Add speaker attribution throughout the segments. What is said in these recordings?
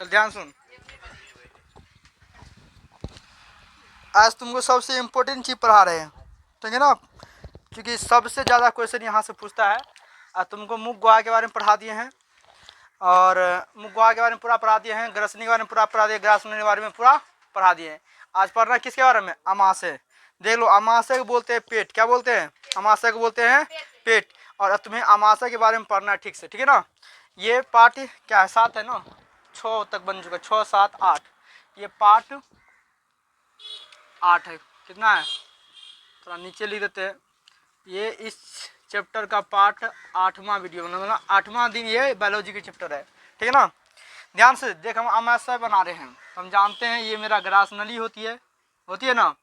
Speaker 1: चल ध्यान सुन, आज तुमको सबसे इम्पोर्टेंट चीज़ पढ़ा रहे हैं, ठीक है ना, क्योंकि सबसे ज़्यादा क्वेश्चन यहाँ से पूछता है। आज तुमको मुख गुहा के बारे में पढ़ा दिए हैं, और मुख गुहा के बारे में पूरा पढ़ा दिए हैं, ग्रसनी के बारे में पूरा पढ़ा दिए, ग्रासनी के बारे में पूरा पढ़ा दिए हैं। आज पढ़ना किसके बारे में? अमाशय। देख लो, अमाशय को बोलते हैं पेट। क्या बोलते हैं? अमाशय को बोलते हैं पेट। और तुम्हें अमाशय के बारे में पढ़ना है ठीक से, ठीक है ना। ये पार्ट क्या है? 7 है ना, 6 तक बन चुका, 6, 7, 8। ये पार्ट 8 है। कितना है? थोड़ा नीचे लिख देते हैं। ये इस चैप्टर का पार्ट 8वां वीडियो, मतलब 8वां दिन ये बायोलॉजी की चैप्टर है, ठीक है ना। ध्यान से देख, हम अमाशय बना रहे हैं। हम जानते हैं ये मेरा ग्रास नली होती है ना।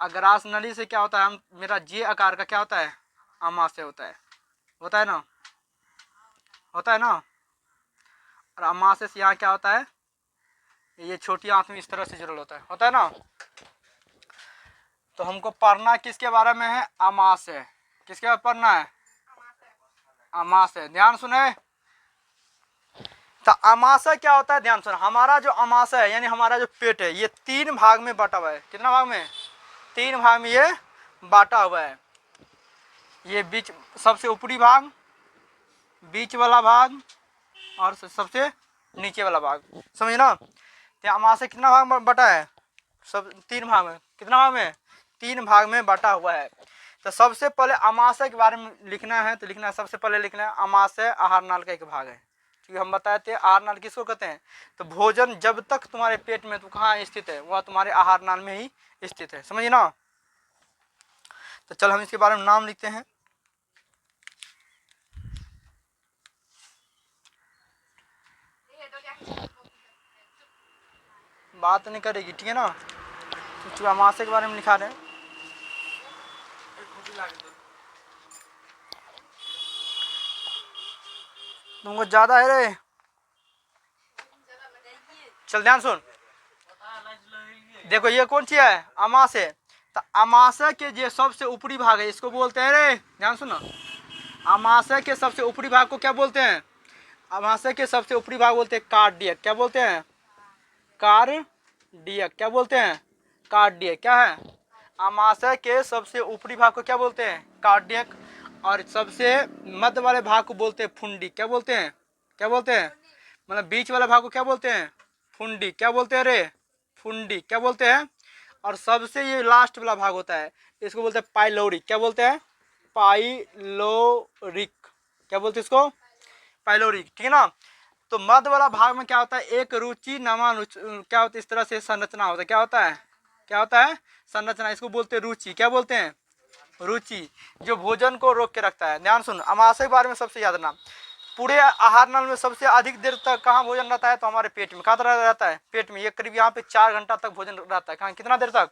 Speaker 1: ग्रास नली से क्या होता है? हम मेरा जे आकार का क्या होता है? अमाशय होता है ना, होता है ना। और अमाशय से यहाँ क्या होता है? ये छोटी आंत में इस तरह से जुड़ल होता है ना। तो हमको पढ़ना किसके बारे में है? अमाशय। किसके बारे में पढ़ना है? अमाशय। ध्यान सुने, तो अमाशय क्या होता है? ध्यान सुन, हमारा जो अमाशय है यानी हमारा जो पेट है, ये 3 भाग में बांटा हुआ है। कितना भाग में? 3 भाग में ये बांटा हुआ है। ये बीच, सबसे ऊपरी भाग, बीच वाला भाग, और सबसे नीचे वाला भाग, समझे ना। तो अमाशय कितना भाग में बटा है? सब 3 भाग में। कितना भाग में? 3 भाग में बांटा हुआ है। तो सबसे पहले अमाशय के बारे में लिखना है, तो लिखना है, सबसे पहले लिखना है अमाशय आहार नाल का एक भाग है। क्योंकि हम बताए थे आहार नाल किसको कहते हैं? तो भोजन जब तक तुम्हारे पेट में तो कहाँ स्थित है? वह तुम्हारे आहार नाल में ही स्थित है, समझिए ना। तो चल हम इसके बारे में नाम लिखते हैं। बात नहीं करेगी, ठीक है ना, क्योंकि अमाशय के बारे में लिखा रहे हैं। तुमको ज्यादा है रे। चल ध्यान सुन, देखो ये कौन सी है? अमाशय। तो अमाशय के जो सबसे ऊपरी भाग है इसको बोलते हैं रे, ध्यान सुनो, अमाशय के सबसे ऊपरी भाग को क्या बोलते हैं? अमाशय के सबसे ऊपरी भाग बोलते हैं कार्डियक। क्या बोलते हैं? कार्डियक। क्या बोलते हैं? कार्डियक। क्या है? अमाशय के सबसे ऊपरी भाग को क्या बोलते हैं? कार्डियक। और सबसे मध्य वाले भाग को बोलते हैं फुंडी। क्या बोलते हैं? क्या बोलते हैं? मतलब बीच वाले भाग को क्या बोलते हैं? फुंडी। क्या बोलते हैं रे? फुंडी। क्या बोलते हैं? और सबसे ये लास्ट वाला भाग होता है, इसको बोलते हैं पाइलोरिक। क्या बोलते हैं? पाइलोरिक। क्या बोलते हैं इसको? पाइलोरिक, ठीक है ना। तो मध्य वाला भाग में क्या होता है? एक रुचि नमा क्या होता है? इस तरह से संरचना होता है। क्या होता है? क्या होता है? संरचना। इसको बोलते हैं रुचि। क्या बोलते हैं? रुचि, जो भोजन को रोक के रखता है। ध्यान सुन, अमाशय के बारे में सबसे याद रखना, पूरे आहार नल में सबसे अधिक देर तक कहाँ भोजन रहता है? तो हमारे पेट में। कहाँ तरह रहता है? पेट में। ये करीब यहाँ पे 4 घंटा तक भोजन रहता है। कहाँ? कितना देर तक?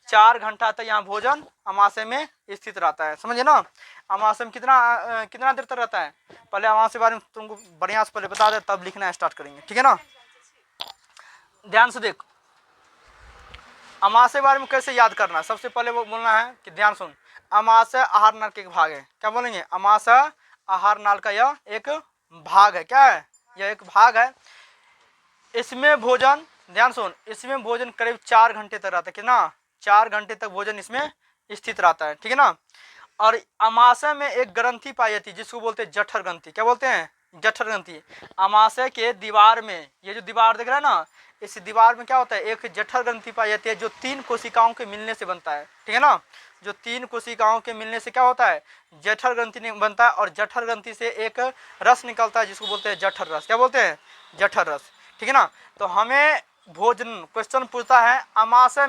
Speaker 1: 4 घंटा तक यहाँ भोजन अमाशय में स्थित रहता है, समझे ना। अमाशय में कितना देर तक रहता है? पहले अमाशय के बारे में तुमको बढ़िया से पहले बता दे, तब लिखना स्टार्ट करेंगे, ठीक है ना। ध्यान से देख, अमाशय के बारे में कैसे याद करना। सबसे पहले वो बोलना है कि ध्यान सुन, अमाशय आहार नाल का एक भाग है। क्या बोलेंगे? अमाशय आहार नाल का यह एक भाग है। क्या है? यह एक भाग है। इसमें भोजन, ध्यान सुन, इसमें भोजन करीब 4 घंटे तक रहता है। कितना? 4 घंटे तक भोजन इसमें स्थित रहता है, ठीक है ना। और अमाशय में एक ग्रंथि पाई जाती है जिसको बोलते हैं जठर ग्रंथि। क्या बोलते हैं? जठर ग्रंथि। अमाशय के दीवार में, ये जो दीवार दिख रहा है ना, इस दीवार में क्या होता है? एक जठर ग्रंथि पाई जाती है जो 3 कोशिकाओं के मिलने से बनता है, ठीक है ना। जो 3 कोशिकाओं के मिलने से क्या होता है? जठर ग्रंथि बनता है। और जठर ग्रंथि से एक रस निकलता है जिसको बोलते हैं जठर रस। क्या बोलते हैं? जठर रस, ठीक है ना। तो हमें भोजन क्वेश्चन पूछता है अमाशय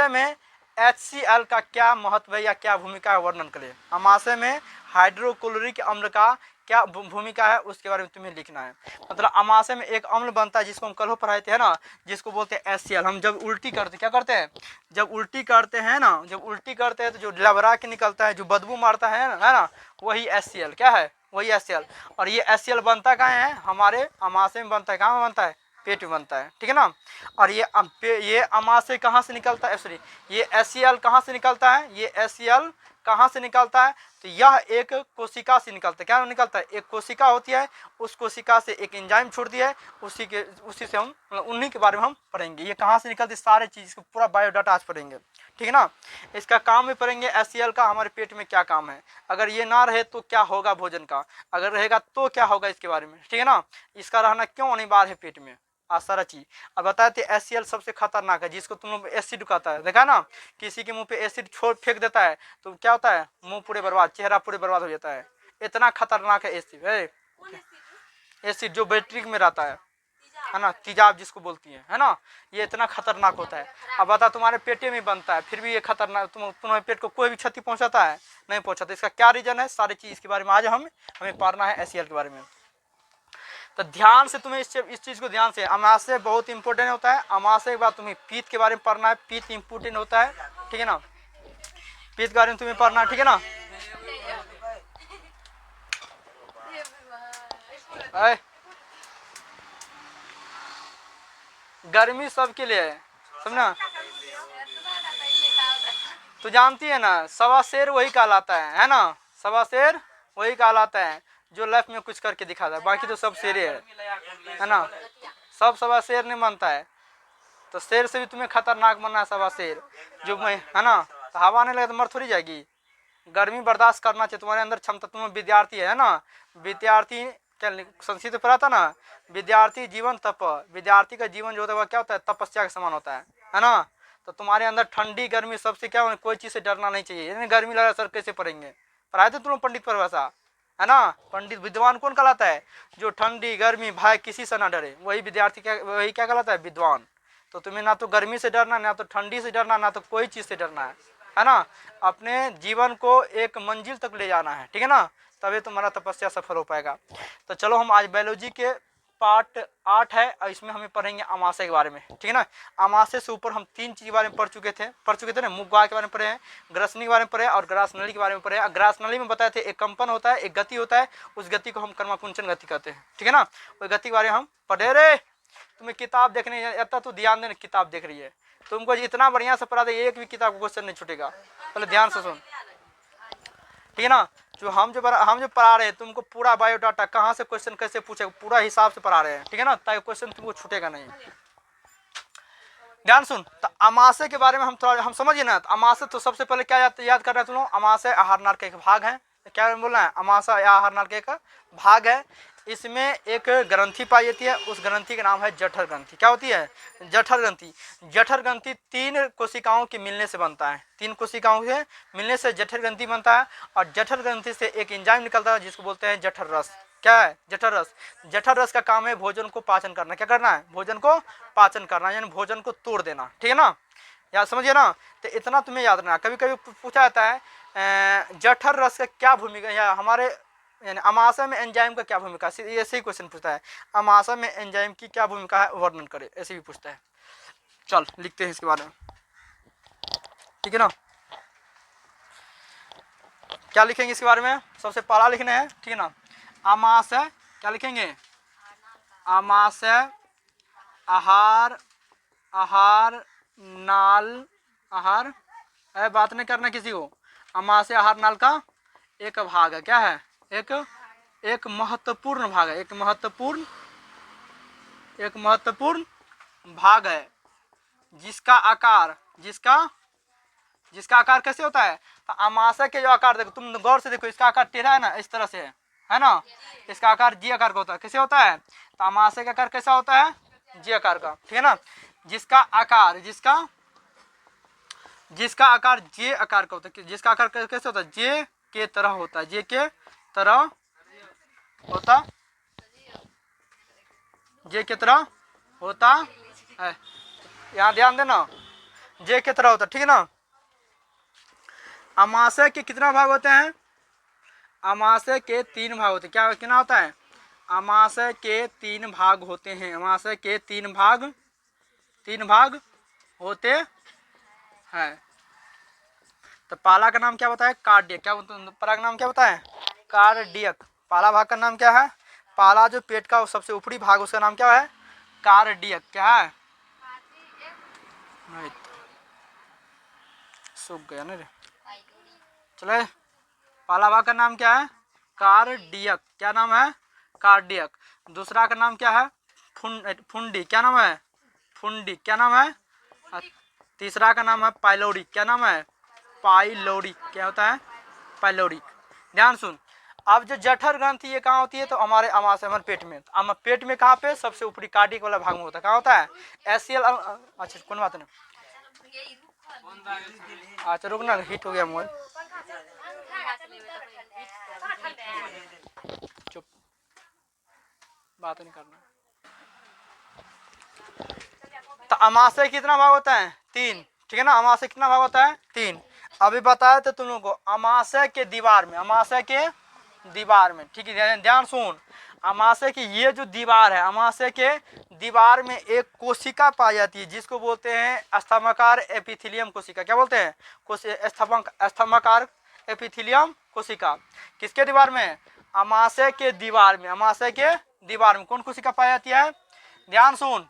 Speaker 1: में HCl का क्या महत्व है या क्या भूमिका है, वर्णन करें। अमाशय में हाइड्रोक्लोरिक अम्ल का क्या भूमिका है, उसके बारे में तुम्हें लिखना है। मतलब अमाशय में एक अम्ल बनता है जिसको हम कल पढ़ाए थे ना, जिसको बोलते हैं HCl। हम जब उल्टी करते क्या करते हैं? जब उल्टी करते हैं ना, जब उल्टी करते हैं तो जो लबरा के निकलता है, जो बदबू मारता है ना, वही HCl। क्या है? वही HCl। और ये HCl बनता कहाँ है? हमारे अमाशय में बनता है। कहाँ में बनता है? पेट में बनता है, ठीक है ना। और ये अमाशय कहाँ से निकलता है? सॉरी, ये HCl कहाँ से निकलता है? ये HCl कहाँ से निकलता है? तो यह एक कोशिका से निकलता है। क्या निकलता है? एक कोशिका होती है, उस कोशिका से एक एंजाइम छोड़ती है, उसी से हम उन्हीं के बारे में हम पढ़ेंगे। ये कहाँ से निकलती है सारे चीज़ को पूरा बायोडाटा आज पढ़ेंगे, ठीक है ना। इसका काम भी पढ़ेंगे, HCl का हमारे पेट में क्या काम है, अगर ये ना रहे तो क्या होगा भोजन का, अगर रहेगा तो क्या होगा इसके बारे में, ठीक है ना। इसका रहना क्यों अनिवार्य है पेट में, सारा चीज। अब बताए थे HCl सबसे खतरनाक है, जिसको तुम लोग एसिड कहता है, देखा ना, किसी के मुंह पे एसिड छोड़ फेंक देता है तो क्या होता है? मुंह पूरे बर्बाद, चेहरा पूरे बर्बाद हो जाता है। इतना खतरनाक है एसिड, एसिड जो बैटरी में रहता है ना, तेजाब जिसको बोलती है ना, ये इतना खतरनाक होता है। अब बता, तुम्हारे पेटे में बनता है, फिर भी ये खतरनाक, तुम्हारे पेट को कोई भी क्षति पहुंचाता है? नहीं पहुंचाता। इसका क्या रीजन है? सारी चीज के बारे में आज हमें पढ़ना है, HCl के बारे में। तो ध्यान से तुम्हें इस चीज को ध्यान से, अमाशय बहुत इंपॉर्टेंट होता है। अमाशय के बाद तुम्हें पित्त के बारे में पढ़ना है, पित्त इंपॉर्टेंट होता है, ठीक है ना, पित्त के बारे में तुम्हें पढ़ना है, ठीक है ना। गर्मी सबके लिए है, समझना। तो जानती है ना, सवा शेर वही कहलाता है ना, सवा शेर वही कहलाता है जो लाइफ में कुछ करके दिखाता है, बाकी तो सब शेर है ना, सब सवा शेर नहीं बनता है। तो शेर से भी तुम्हें खतरनाक बनना है, सवा शेर जो मैं, है ना। तो हवा आने लगे तो मर थोड़ी जाएगी, गर्मी बर्दाश्त करना चाहिए, तुम्हारे अंदर क्षमता। तुम विद्यार्थी है ना, विद्यार्थी क्या संस्कृत पढ़ा था ना, विद्यार्थी जीवन तप, विद्यार्थी का जीवन जो होता है क्या होता है? तपस्या के समान होता है ना। तो तुम्हारे अंदर ठंडी गर्मी सबसे क्या होना, कोई चीज़ से डरना नहीं चाहिए। यानी गर्मी लगा सर कैसे पढ़ेंगे, पढ़ाए थे तुम पंडित परिभाषा, है ना। पंडित विद्वान कौन कहलाता है? जो ठंडी गर्मी भय किसी से ना डरे, वही विद्यार्थी क्या, वही क्या कहलाता है? विद्वान। तो तुम्हें ना तो गर्मी से डरना, ना तो ठंडी से डरना, ना तो कोई चीज़ से डरना है ना। अपने जीवन को एक मंजिल तक ले जाना है, ठीक है ना, तभी तुम्हारा तपस्या सफल हो पाएगा। तो चलो हम आज बायोलॉजी के पार्ट 8 है और इसमें हमें पढ़ेंगे अमाशय के बारे में, ठीक है ना। अमाशय से ऊपर हम 3 चीज के बारे में पढ़ चुके थे ना, मुखवाह के बारे में पढ़े हैं, ग्रसनी के बारे में पढ़े और ग्रास नली के बारे में पढ़े। ग्रास नली में बताए थे एक कंपन होता है, एक गति होता है, उस गति को हम कर्माकुंचन गति कहते हैं, ठीक है ना। उस गति के बारे में हम पढ़े। रे तुम्हें किताब देखने इतना तो ध्यान देना, किताब देख रही है, तुमको इतना बढ़िया से पढ़ा दे, एक भी किताब क्वेश्चन नहीं छूटेगा, पहले ध्यान से सुन, ठीक है ना। जो हम जो पढ़ा रहे हैं तुमको पूरा बायोडाटा, कहाँ से क्वेश्चन कैसे पूछे, पूरा हिसाब से पढ़ा रहे हैं, ठीक है ना, ताकि क्वेश्चन तुमको छूटेगा नहीं। ध्यान सुन। तो अमाशय के बारे में हम समझिए ना। तो अमाशय तो सबसे पहले क्या याद कर रहे हैं तुम लोग? अमाशय आहार नाल का एक भाग है। क्या बोलना है? अमाशय आहार नाल का एक भाग है। इसमें एक ग्रंथि पाई जाती है, उस ग्रंथि का नाम है जठर ग्रंथि। क्या होती है? जठर ग्रंथि। जठर ग्रंथि 3 कोशिकाओं के मिलने से बनता है, 3 कोशिकाओं के मिलने से जठर ग्रंथि बनता है। और जठर ग्रंथि से एक एंजाइम निकलता है जिसको बोलते हैं जठर रस। क्या है? जठर रस। जठर रस का काम है भोजन को पाचन करना। क्या करना है? भोजन को पाचन करना, यानी भोजन को तोड़ देना, ठीक है ना। याद समझिए ना। तो इतना तुम्हें याद रखना। कभी कभी पूछा जाता है जठर रस का क्या भूमिका, या हमारे यानी अमाशय में एंजाइम का क्या भूमिका, ऐसे ही क्वेश्चन पूछता है, अमाशय में एंजाइम की क्या भूमिका है वर्णन करे, ऐसे भी पूछता है। चल लिखते हैं इसके बारे में, ठीक है ना। क्या लिखेंगे इसके बारे में? सबसे पहला लिखना है, ठीक है ना। अमाशय क्या लिखेंगे? अमाशय आहार, आहार नाल, आहार बात नहीं करना किसी को। अमाशय आहार नाल का एक भाग है। क्या है? एक महत्वपूर्ण भाग है, एक महत्वपूर्ण भाग है, जिसका आकार कैसे होता है? तो अमाशय के जो आकार देखो, तुम गौर से देखो, इसका आकार टेढ़ा है ना, इस तरह से है ना। इसका आकार जी आकार का होता है। कैसे होता है? तो अमाशय का आकार कैसा होता है? जी आकार का, ठीक है ना। जिसका आकार जे आकार का होता है। जिसका आकार कैसे होता है? जे के तरह होता है, जे के तरह होता, जे के तरह होता है। यहाँ ध्यान देना, जे के तरह होता है, ठीक है ना। अमाशय के कितना भाग होते हैं? अमाशय के 3 भाग होते हैं। क्या कितना होता है? अमाशय के 3 भाग होते हैं। अमाशय के 3 भाग होते हैं। तो पहला का नाम क्या बताया? कार्डियक। क्या पहला का नाम क्या बताया? कार्डियक। पहला भाग का नाम क्या है? पहला जो पेट का सबसे ऊपरी भाग, उसका नाम क्या है? कार्डियक। क्या है? सूख गया ना रे। चले, पहला भाग का नाम क्या है? कार्डियक। क्या नाम है? कार्डियक। दूसरा का नाम क्या है? फुंडी। क्या नाम है? फुंडी। क्या नाम है? तीसरा का नाम है पाइलोरिक। क्या नाम है? पाइलोरिक। क्या होता है? पाइलोरिक। ध्यान सुन, अब जो जठर ग्रंथि ये कहाँ होती है? तो हमारे अमाशय, हमारे पेट में। पेट में कहाँ पे? सबसे ऊपरी कार्डियक वाला भाग में होता है। कहाँ होता है? एसियल। अच्छा कौन बात नहीं, अच्छा रुक ना, हिट हो गया मोबाइल। चुप, बात नहीं करना। तो अमाशय कितना भाग होता है? 3। ठीक है ना, अमाशय कितना भाग होता है? 3। अभी बताया तो तुम लोगों को अमाशय के दीवार में, अमाशय के दीवार में, ठीक है ध्यान सुन, अमाशय की ये जो दीवार है, अमाशय के दीवार में एक कोशिका पाई जाती है जिसको बोलते हैं स्तंभाकार एपिथेलियम कोशिका। क्या बोलते हैं? स्तंभाकार एपिथेलियम कोशिका। किसके दीवार में? अमाशय के दीवार में। अमाशय के दीवार में कौन कोशिका पाई जाती है? ध्यान सुन,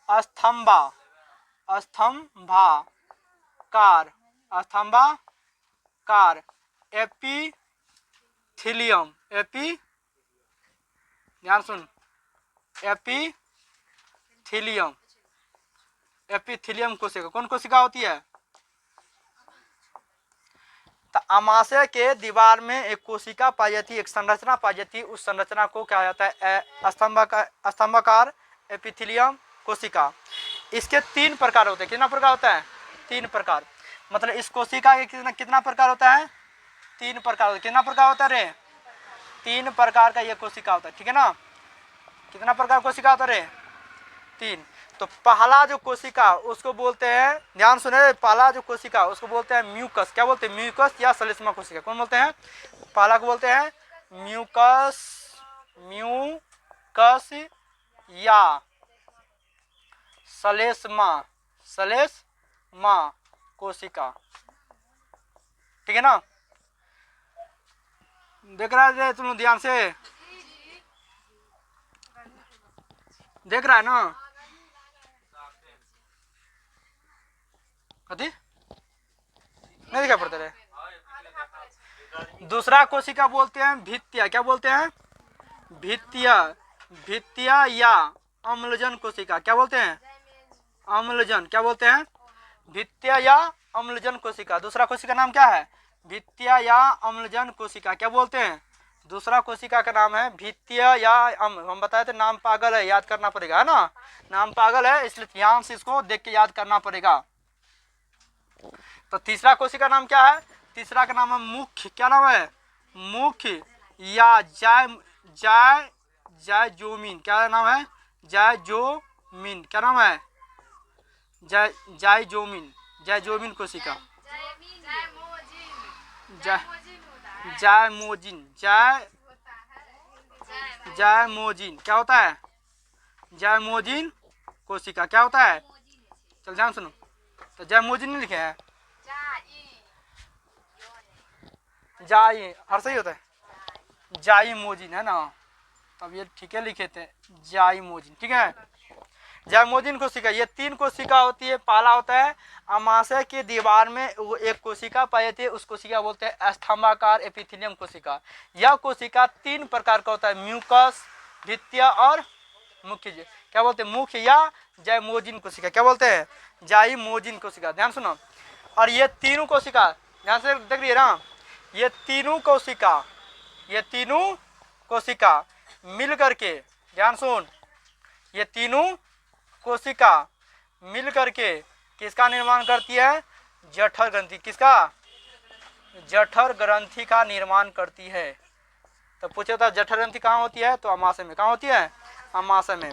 Speaker 1: स्तंभाकार, स्तंभाकार एपिथेलियम, ध्यान सुन, एपिथेलियम, एपिथेलियम कोशिका। कौन कोशिका होती है? तो अमाशय के दीवार में एक कोशिका पाई जाती है, एक संरचना पाई जाती है, उस संरचना को क्या जाता है? स्तंभाकार एपिथेलियम कोशिका। इसके 3 प्रकार होते हैं। कितना प्रकार होता है? 3 प्रकार। मतलब इस कोशिका के कितना प्रकार होता है? 3 प्रकार होता है। कितना प्रकार होता है रे? 3 प्रकार का ये कोशिका होता है। ठीक है ना, कितना प्रकार कोशिका होता है रे? 3। तो पहला जो कोशिका उसको बोलते हैं, ध्यान सुने, पहला जो कोशिका उसको बोलते हैं म्यूकस। क्या बोलते हैं? म्यूकस या सलेस्मा कोशिका। कौन बोलते हैं? पहला को बोलते हैं म्यूकस, म्यूकस या सलेस्मा कोशिका। ठीक है ना, देख रहा है तुम ध्यान से, देख रहा है ना? कथी नहीं दिखा पड़ता रहे? दूसरा कोशिका बोलते हैं भित्तिया। क्या बोलते हैं? भित्तिया या अम्लजन कोशिका। क्या बोलते हैं? अम्लजन। क्या बोलते हैं? भित्तिया या अम्लजन कोशिका। दूसरा कोशिका नाम क्या है? भित्तिया या अम्लजन कोशिका। क्या बोलते हैं? दूसरा कोशिका का नाम है भित्तिया या हम बताए थे, नाम पागल है, याद करना पड़ेगा, है ना? नाम पागल है, इसलिए ध्यान से इसको देख के याद करना पड़ेगा। तो तीसरा कोशिका नाम क्या है? तीसरा का नाम है मुख्य। क्या नाम है? मुख्य या जायजोमिन। क्या नाम है? जायजोमिन। क्या नाम है? जायजोमिन कोशिका। जायमोजिन। क्या होता है? जायमोजिन कोशिका। क्या होता है? चल ध्यान सुनो, तो जायमोजिन नहीं लिखे हैं, जाई हर सही होता है, जाइमोजिन है ना, तब ये ठीक है लिखे थे, जाइमोजिन। ठीक है, जाइमोजिन कोशिका। ये 3 कोशिका होती है। पहला होता है अमाशय की दीवार में वो एक कोशिका पाई जाती है, उस कोशिका बोलते हैं स्तंभाकार एपिथेलियम कोशिका। यह कोशिका 3 प्रकार का होता है, म्यूकस, भित्तिया और मुख्य। क्या बोलते हैं? मुख्य या जाइमोजिन कोशिका। क्या बोलते हैं? जाइमोजिन कोशिका। ध्यान सुनो, और ये तीनों कोशिका ध्यान से देख रही है ना, ये तीनों कोशिका मिल करके, ध्यान सुन, ये तीनों कोशिका मिल करके किसका निर्माण करती है? जठर ग्रंथि। किसका? जठर ग्रंथि का निर्माण करती है। तो पूछे था जठर ग्रंथि कहाँ होती है? तो अमाशय में। कहाँ होती है? अमाशय में।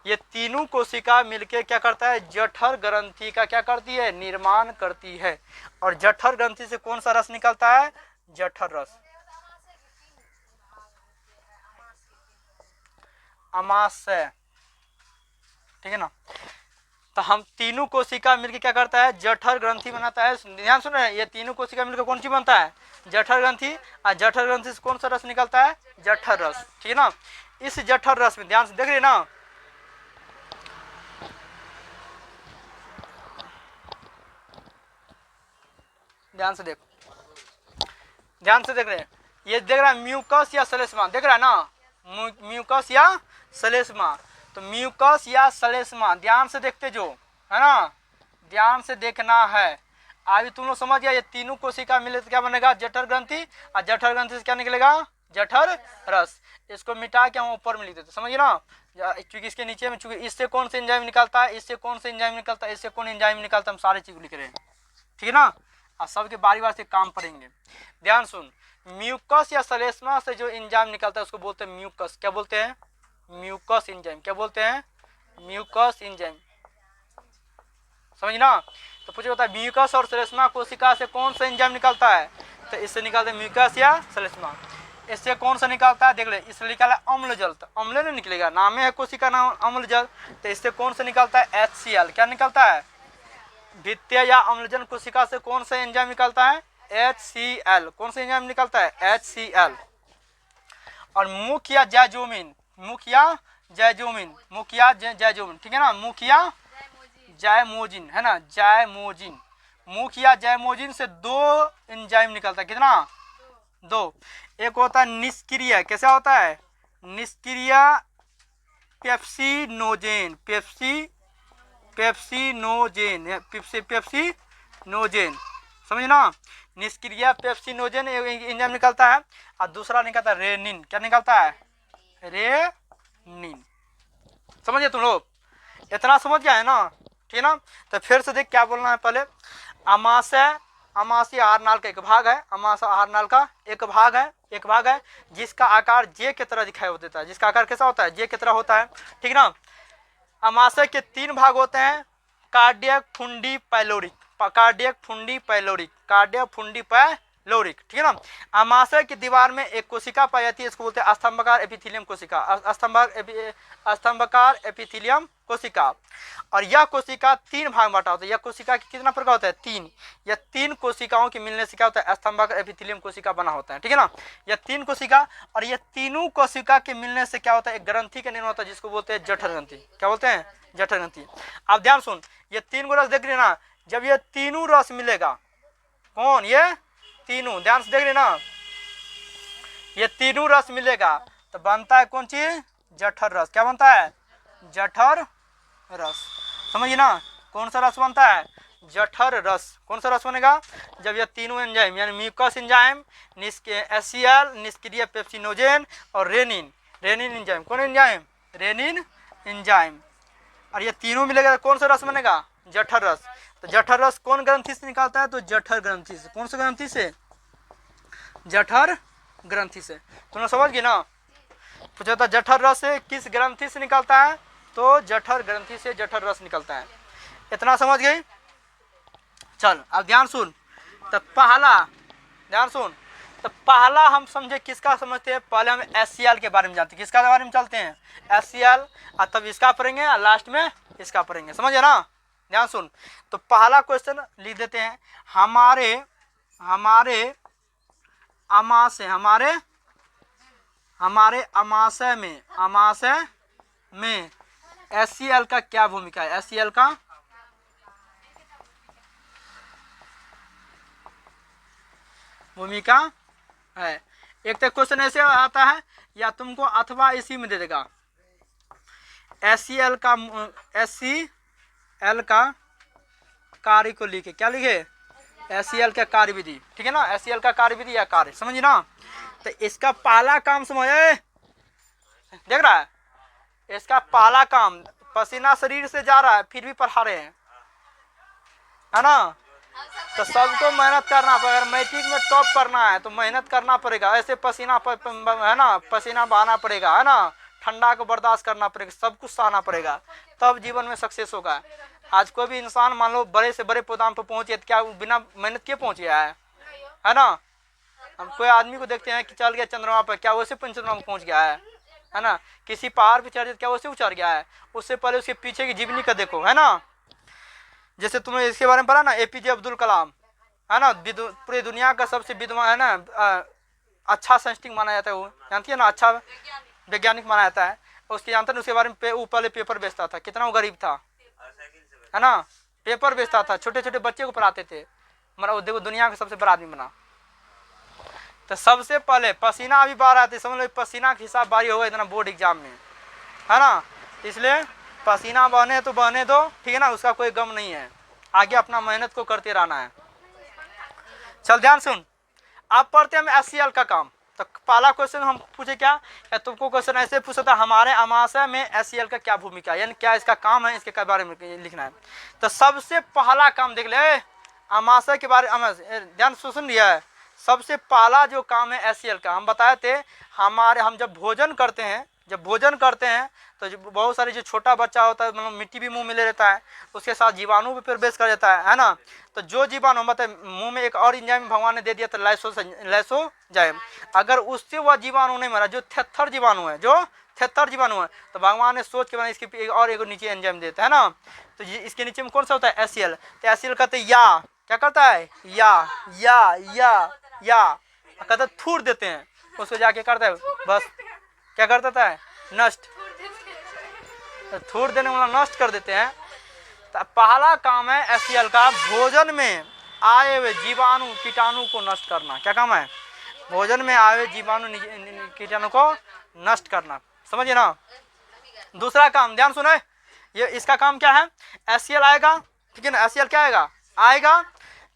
Speaker 1: ये तीनों कोशिका मिलके क्या करता है? जठर ग्रंथि का क्या करती है? निर्माण करती है। और जठर ग्रंथि से कौन सा रस निकलता है? जठर रस। अमाशय, ठीक है ना। तो हम तीनों कोशिका मिलकर क्या करता है? जठर ग्रंथि बनाता है। ध्यान सुन रहे हैं, ये तीनों कोशिका मिलकर कौन सी बनता है? जठर ग्रंथि। और जठर ग्रंथि से कौन सा रस निकलता है? जठर रस। ठीक है ना। इस जठर रस में ध्यान से देख रहे ना, ध्यान से देखो, ध्यान से देख रहे हैं, ये देख रहा है म्यूकस या सलेस्मा, देख रहा है ना, म्यूकस या सलेस्मा। तो म्यूकस या सलेस्मा ध्यान से देखते जो है ना, ध्यान से देखना है। अभी तुम लोग समझ गया, ये तीनों कोशिका मिले तो क्या बनेगा, जठर ग्रंथि, और जठर ग्रंथि से क्या निकलेगा, जठर रस। इसको मिटा के हम ऊपर में लिख देते, समझिए ना, क्योंकि इसके नीचे में, चूंकि इससे कौन सा एंजाइम निकलता है, इससे कौन सा एंजाइम निकलता है, इससे कौन एंजाइम निकलता है, हम सारी चीज लिख रहे हैं, ठीक है ना। और सबके बारी बारी से काम पड़ेंगे। ध्यान सुन, म्यूकस या सलेस्मा से जो एंजाइम निकलता है उसको बोलते हैं म्यूकस, क्या बोलते हैं, म्यूकस एंजाइम, क्या बोलते हैं, म्यूकस एंजाइम, समझना। तो पूछे होता है म्यूकस और सलेस्मा कोशिका से कौन सा एंजाइम निकलता है, तो इससे निकलता है म्यूकस या सलेस्मा। इससे कौन सा निकलता है, देख ले, इससे निकला अम्ल जल, तो अम्ल नहीं निकलेगा, नाम है कोशिका नाम अम्ल जल। तो इससे कौन सा निकलता है, HCl, क्या निकलता है, भित्तीय या अम्लजन कोशिका से कौन सा एंजाइम निकलता है, HCl, कौन सा एंजाइम निकलता है, HCl। और मुख्य जैजोमिन, मुख्य जैजोमिन, मुख्य जैजोमिन, ठीक है ना, मुख्य जायमोजिन, है ना, जायमोजिन, मुख्य जायमोजिन से 2 एंजाइम निकलता है, कितना, 2। एक होता है निष्क्रिय, कैसा होता है, निष्क्रिय पेप्सिनोजेन, पेप्सिनोजेन, समझना, निष्क्रिय पेप्सिनोजेन एंजाइम निकलता है। और दूसरा निकलता है रेनिन, क्या निकलता है, रेनिन, समझिए तुम लोग, इतना समझ गया है ना, ठीक है ना। तो फिर से देख क्या बोलना है, पहले अमाशय, अमाशय आहार नाल का एक भाग है, अमाशय आहार नाल का एक भाग है जिसका आकार जे की तरह दिखाई देता है, जिसका आकार कैसा होता है, जे की तरह होता है, ठीक ना। अमाशय के 3 भाग होते हैं, cardiac, fundi, pyloric, cardiac, fundi, pyloric, cardiac, fundi, pyloric, ठीक है ना। अमाशय की दीवार में एक कोशिका पाई जाती है, इसको बोलते हैं स्तंभकार एपिथेलियम कोशिका, स्तंभकार एपिथेलियम कोशिका। और यह कोशिका 3 भाग में बांटा होता है, यह कोशिका कितना प्रकार होता है, 3। यह 3 कोशिकाओं के मिलने से क्या होता है, स्तंभकार एपिथेलियम कोशिका बना होता है, ठीक है ना। यह 3 कोशिका, और ये तीनों कोशिका के मिलने से क्या होता है, एक ग्रंथि का निर्माण होता है, जिसको बोलते हैं जठर ग्रंथि, क्या बोलते हैं, जठर ग्रंथि। अब ध्यान सुन, ये 3 रस देख रहे ना, जब ये तीनों रस मिलेगा, कौन, ये तीनों, ध्यान से देख रहे ना, ये तीनों रस मिलेगा तो बनता है कौन चीज, जठर रस, क्या बनता है, जठर रस, समझिए ना, कौन सा रस बनता है, जठर रस। कौन सा रस बनेगा, जब यह तीनों एंजाइम यानी म्यूकस एंजाइम, HCl, निष्क्रिय पेप्सिनोजेन और रेनिन एंजाइम, कौन एंजाइम, रेनिन एंजाइम, और ये तीनों मिलेगा कौन सा रस बनेगा, जठर रस। तो जठर रस कौन ग्रंथि से निकलता है, तो जठर ग्रंथि से, कौन सा ग्रंथि से, जठर ग्रंथि से। तुमने समझ गए ना, पूछा था जठर रस किस ग्रंथि से निकलता है, तो जठर ग्रंथि से जठर रस निकलता है, इतना समझ गई। चल अब ध्यान सुन, तो पहला, ध्यान सुन, तो पहला हम समझे किसका समझते हैं, पहले हम HCl के बारे में जानते हैं, किसका बारे में चलते हैं, HCl, और तब इसका पढ़ेंगे और लास्ट में इसका पढ़ेंगे, समझे ना। ध्यान सुन, तो पहला क्वेश्चन लिख देते हैं, हमारे अमाशय में HCl का क्या भूमिका है, HCl का भूमिका है। एक तो क्वेश्चन ऐसे आता है, या तुमको अथवा इसी में दे देगा, HCl का कार्य को लिखे, क्या लिखे, HCl का कार्य विधि, ठीक है ना, HCl का कार्य विधि या कार्य, समझिए ना। तो इसका पहला काम समझे, देख रहा है, इसका पहला काम, पसीना शरीर से जा रहा है फिर भी पढ़ा रहे हैं, है ना। तो सबको मेहनत करना पड़ेगा, अगर मैट्रिक में टॉप करना है तो मेहनत करना पड़ेगा, ऐसे पसीना है ना, पसीना बहाना पड़ेगा, है ना, ठंडा को बर्दाश्त करना पड़ेगा, सब कुछ सहना पड़ेगा, तब जीवन में सक्सेस होगा। आज कोई भी इंसान मान लो बड़े से बड़े प्रोग्राम पर पहुंचे, क्या बिना मेहनत के पहुंच गया है ना। हम कोई आदमी को देखते हैं कि चल गया चंद्रमा पर, क्या वैसे चंद्रमा पर पहुंच गया है ना। किसी पहाड़ पे चढ़, क्या वैसे उचर गया है, उससे पहले उसके पीछे की जीवनी का देखो, है ना। जैसे तुमने इसके बारे में पढ़ा ना, APJ अब्दुल कलाम, है ना, पूरी दुनिया का सबसे विद्वान, है ना, अच्छा साइंटिस्ट माना जाता है, वो जानती है ना, अच्छा वैज्ञानिक माना जाता है। उसके जानते हैं, उसके बारे में वो पहले पेपर बेचता था, कितना वो गरीब था, है ना, पेपर बेचता था, छोटे छोटे बच्चे को पढ़ाते थे, मतलब देखो दुनिया का सबसे बड़ा आदमी बना। तो सबसे पहले पसीना अभी बाहर आती, समझ लो पसीना का हिसाब बारी होगा इतना बोर्ड एग्जाम में, है ना। इसलिए पसीना बहने तो बहने दो, ठीक है ना, उसका कोई गम नहीं है, आगे अपना मेहनत को करते रहना है। चल ध्यान सुन, अब पढ़ते हैं हम SCL का काम। तो पहला क्वेश्चन हम पूछे क्या, या तुमको क्वेश्चन ऐसे पूछा था, हमारे अमाशय में SCL का क्या भूमिका है, यानी क्या इसका काम है, इसके बारे में लिखना है। तो सबसे पहला काम देख ले, अमाशय के बारे में ध्यान सुन लिया है। सबसे पहला जो काम है SCL का, हम बताए थे, हम जब भोजन करते हैं तो बहुत सारे जो छोटा बच्चा होता है, मतलब मिट्टी भी मुंह में ले लेता है, उसके साथ जीवाणु भी प्रवेश कर जाता है ना। तो जो जीवाणु मतलब मुंह में एक और एंजाइम भगवान ने दे दिया था, लाइसोजाइम, अगर उससे वह जीवाणु नहीं मरा, जो थेथर जीवाणु है, तो भगवान ने सोच के बना इसके और एक नीचे एंजाइम देता है ना। तो इसके नीचे में कौन सा होता है, SCL। तो SCL कहते हैं या, क्या करता है, या कहते थूर देते हैं उसको, जाके करता है बस, क्या कर देता है, नष्ट, थूर देने वाला नष्ट कर देते हैं। तो पहला काम है SCL का, भोजन में आए हुए जीवाणु कीटाणु को नष्ट करना। क्या काम है, भोजन में आए हुए जीवाणु कीटाणु को नष्ट करना, समझिए ना। दूसरा काम ध्यान सुने, ये इसका काम क्या है, SCL आएगा, ठीक है ना, SCL क्या आएगा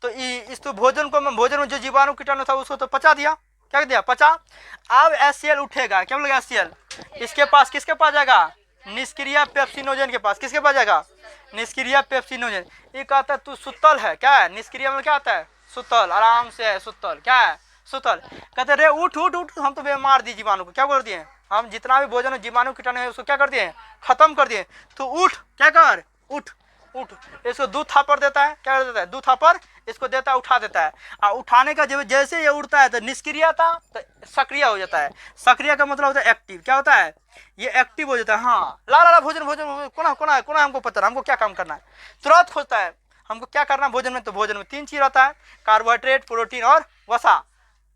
Speaker 1: तो इस तो भोजन में जो जीवाणु कीटाणु था उसको तो पचा दिया, क्या दिया, पचा। अब SCL उठेगा, क्या बोलेगा SCL, इसके पास किसके पास जाएगा, निष्क्रिय पेप्सिनोजन के पास, किसके पास जाएगा, निष्क्रिय पेप्सिनोजन। ये कहता है तू सुतल है, क्या है, निष्क्रिय में क्या आता है, सुतल, आराम से है सुतल, क्या है, सुतल। कहते रे उठ उठ उठ, हम तो मार दिए जीवाणु को, क्या कर दिए, हम जितना भी भोजन में जीवाणु कीटाणु है उसको क्या कर दिए, खत्म कर दिए। तो उठ, क्या कर, उठ, इसको दूध थापर देता है, क्या कर देता है, दूध थापर इसको देता है, उठा देता है। और उठाने का जब जैसे ये उठता है तो निष्क्रिय था तो सक्रिय हो जाता है। सक्रिय का मतलब होता है एक्टिव, क्या होता है, ये एक्टिव हो जाता है। हाँ ला भोजन कोना हमको पता, हमको क्या काम करना है, तुरंत खोजता है हमको क्या करना है भोजन में। तो भोजन में 3 चीज रहता है, कार्बोहाइड्रेट, प्रोटीन और वसा।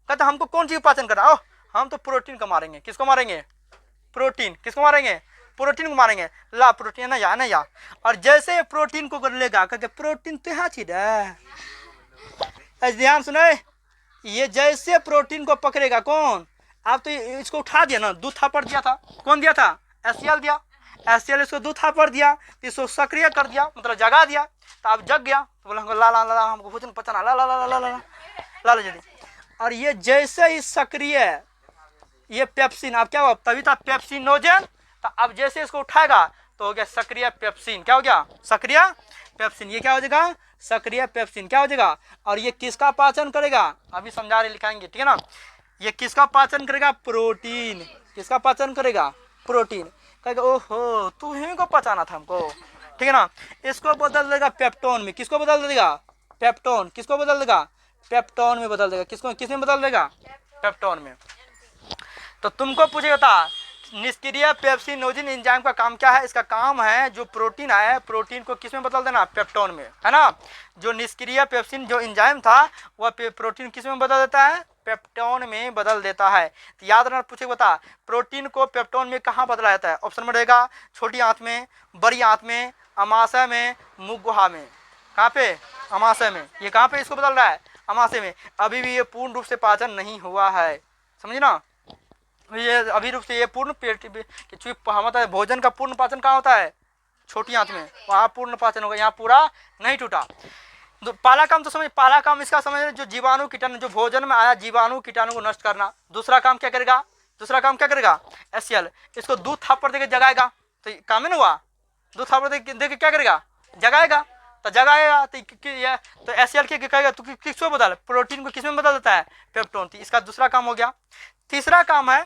Speaker 1: कहते हमको कौन चीज पाचन करना है, हम तो प्रोटीन को मारेंगे, किसको मारेंगे, प्रोटीन, किसको मारेंगे, प्रोटीन को मारेंगे, ला प्रोटीन ना या। और जैसे प्रोटीन को कर लेगा, कहते प्रोटीन तो यहाँ चीज है, ध्यान सुने, ये जैसे प्रोटीन को पकड़ेगा कौन, आप तो इसको उठा दिया ना, दूध थापड़ दिया था, कौन दिया था, SCL दिया, SCL इसको दूध थापड़ दिया, तो इसको सक्रिय कर दिया, मतलब जगा दिया। तो अब जग गया, तो बोला हमको ला हमको भोजन पचाना, ला जल्दी। और ये जैसे ही सक्रिय, ये पेप्सिन, अब क्या हुआ, तभी था पेप्सिनोजन। तो अब जैसे इसको उठाएगा तो हो गया सक्रिय पेप्सिन, क्या हो गया, सक्रिय पेप्सिन। ये क्या हो जाएगा, सक्रिय पेप्सिन, क्या हो जाएगा। और ये किसका पाचन करेगा, अभी समझा रहे लिखाएंगे, ठीक है ना। ये किसका पाचन करेगा, प्रोटीन, किसका पाचन करेगा, प्रोटीन। कहेगा ओहो तू ही को पचाना था हमको, ठीक है ना। इसको बदल देगा पेप्टोन में, किसको बदल देगा, पेप्टोन, किसको बदल देगा, पेप्टोन में बदल देगा, किसमें बदल देगा, पेप्टोन में। तो तुमको पूछेगा था निष्क्रिय पेप्सिनोजन एंजाइम का काम क्या है, इसका काम है जो प्रोटीन है, प्रोटीन को किसमें बदल देना, पेप्टोन में, है ना। जो निष्क्रिय पेप्सिन जो एंजाइम था वह प्रोटीन किसमें बदल देता है, पेप्टोन में बदल देता है। तो याद रखना, पूछे बता प्रोटीन को पेप्टोन में कहाँ बदला जाता है, ऑप्शन में रहेगा छोटी आंत में, बड़ी आंत में, अमाशय में, मुख गुहा में। कहाँ पे, अमाशय में। ये कहाँ पे इसको बदल रहा है, अमाशय में। अभी भी ये पूर्ण रूप से पाचन नहीं हुआ है, समझे ना। ये अभी रूप से ये पूर्ण पेट, हमारा भोजन का पूर्ण पाचन कहाँ होता है, छोटी आंत में, वहाँ पूर्ण पाचन होगा, यहाँ पूरा नहीं टूटा। तो पहला काम तो समझ, पहला काम इसका समझ, जो जीवाणु कीटाणु जो भोजन में आया जीवाणु कीटाणु को नष्ट करना। दूसरा काम क्या करेगा, SCL इसको दूध थापड़ देके जगाएगा, तो काम नहीं हुआ, दूध थापड़ देके क्या करेगा, जगाएगा। तो जगाएगा तो SCL क्या कहेगा, तो किसको बदल, प्रोटीन को किसमें बदल देता है, पेप्टोन। इसका दूसरा काम हो गया। तीसरा काम है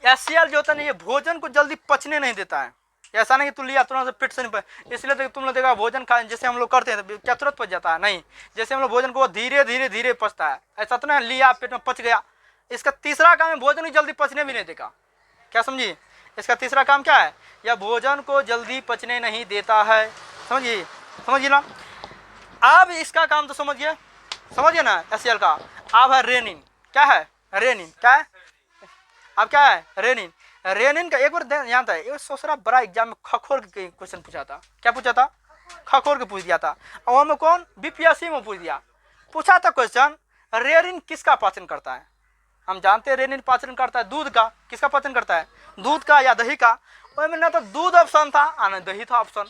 Speaker 1: SCL जो होता है ये भोजन को जल्दी पचने नहीं देता है। ऐसा नहीं कि तुम लिया तुरंत पेट से नहीं, इसलिए तुम लोग देखा भोजन खा जैसे हम लोग करते हैं तो क्या तुरंत पच जाता है, नहीं, जैसे हम लोग भोजन को धीरे पचता है, ऐसा तो नहीं लिया पेट में पच गया। इसका तीसरा काम है भोजन को जल्दी पचने भी नहीं देगा, क्या समझिए। इसका तीसरा काम क्या है, यह भोजन को जल्दी पचने नहीं देता है, समझिए ना। अब इसका काम तो समझिए ना SCL का। अब है रेनिन, क्या है, रेनिन क्या है, अब क्या है, रेनिन। रेनिन का एक बार ध्यान था, एक सोचरा बड़ा एग्जाम में खखोर के क्वेश्चन पूछा था, क्या पूछा था, खखोर के पूछ दिया था। और में कौन, BPSC में पूछा था क्वेश्चन, रेनिन किसका पाचन करता है? हम जानते हैं रेनिन पाचन करता है दूध का। किसका पाचन करता है? दूध का या दही का। और ना तो दूध ऑप्शन था और ना दही था ऑप्शन।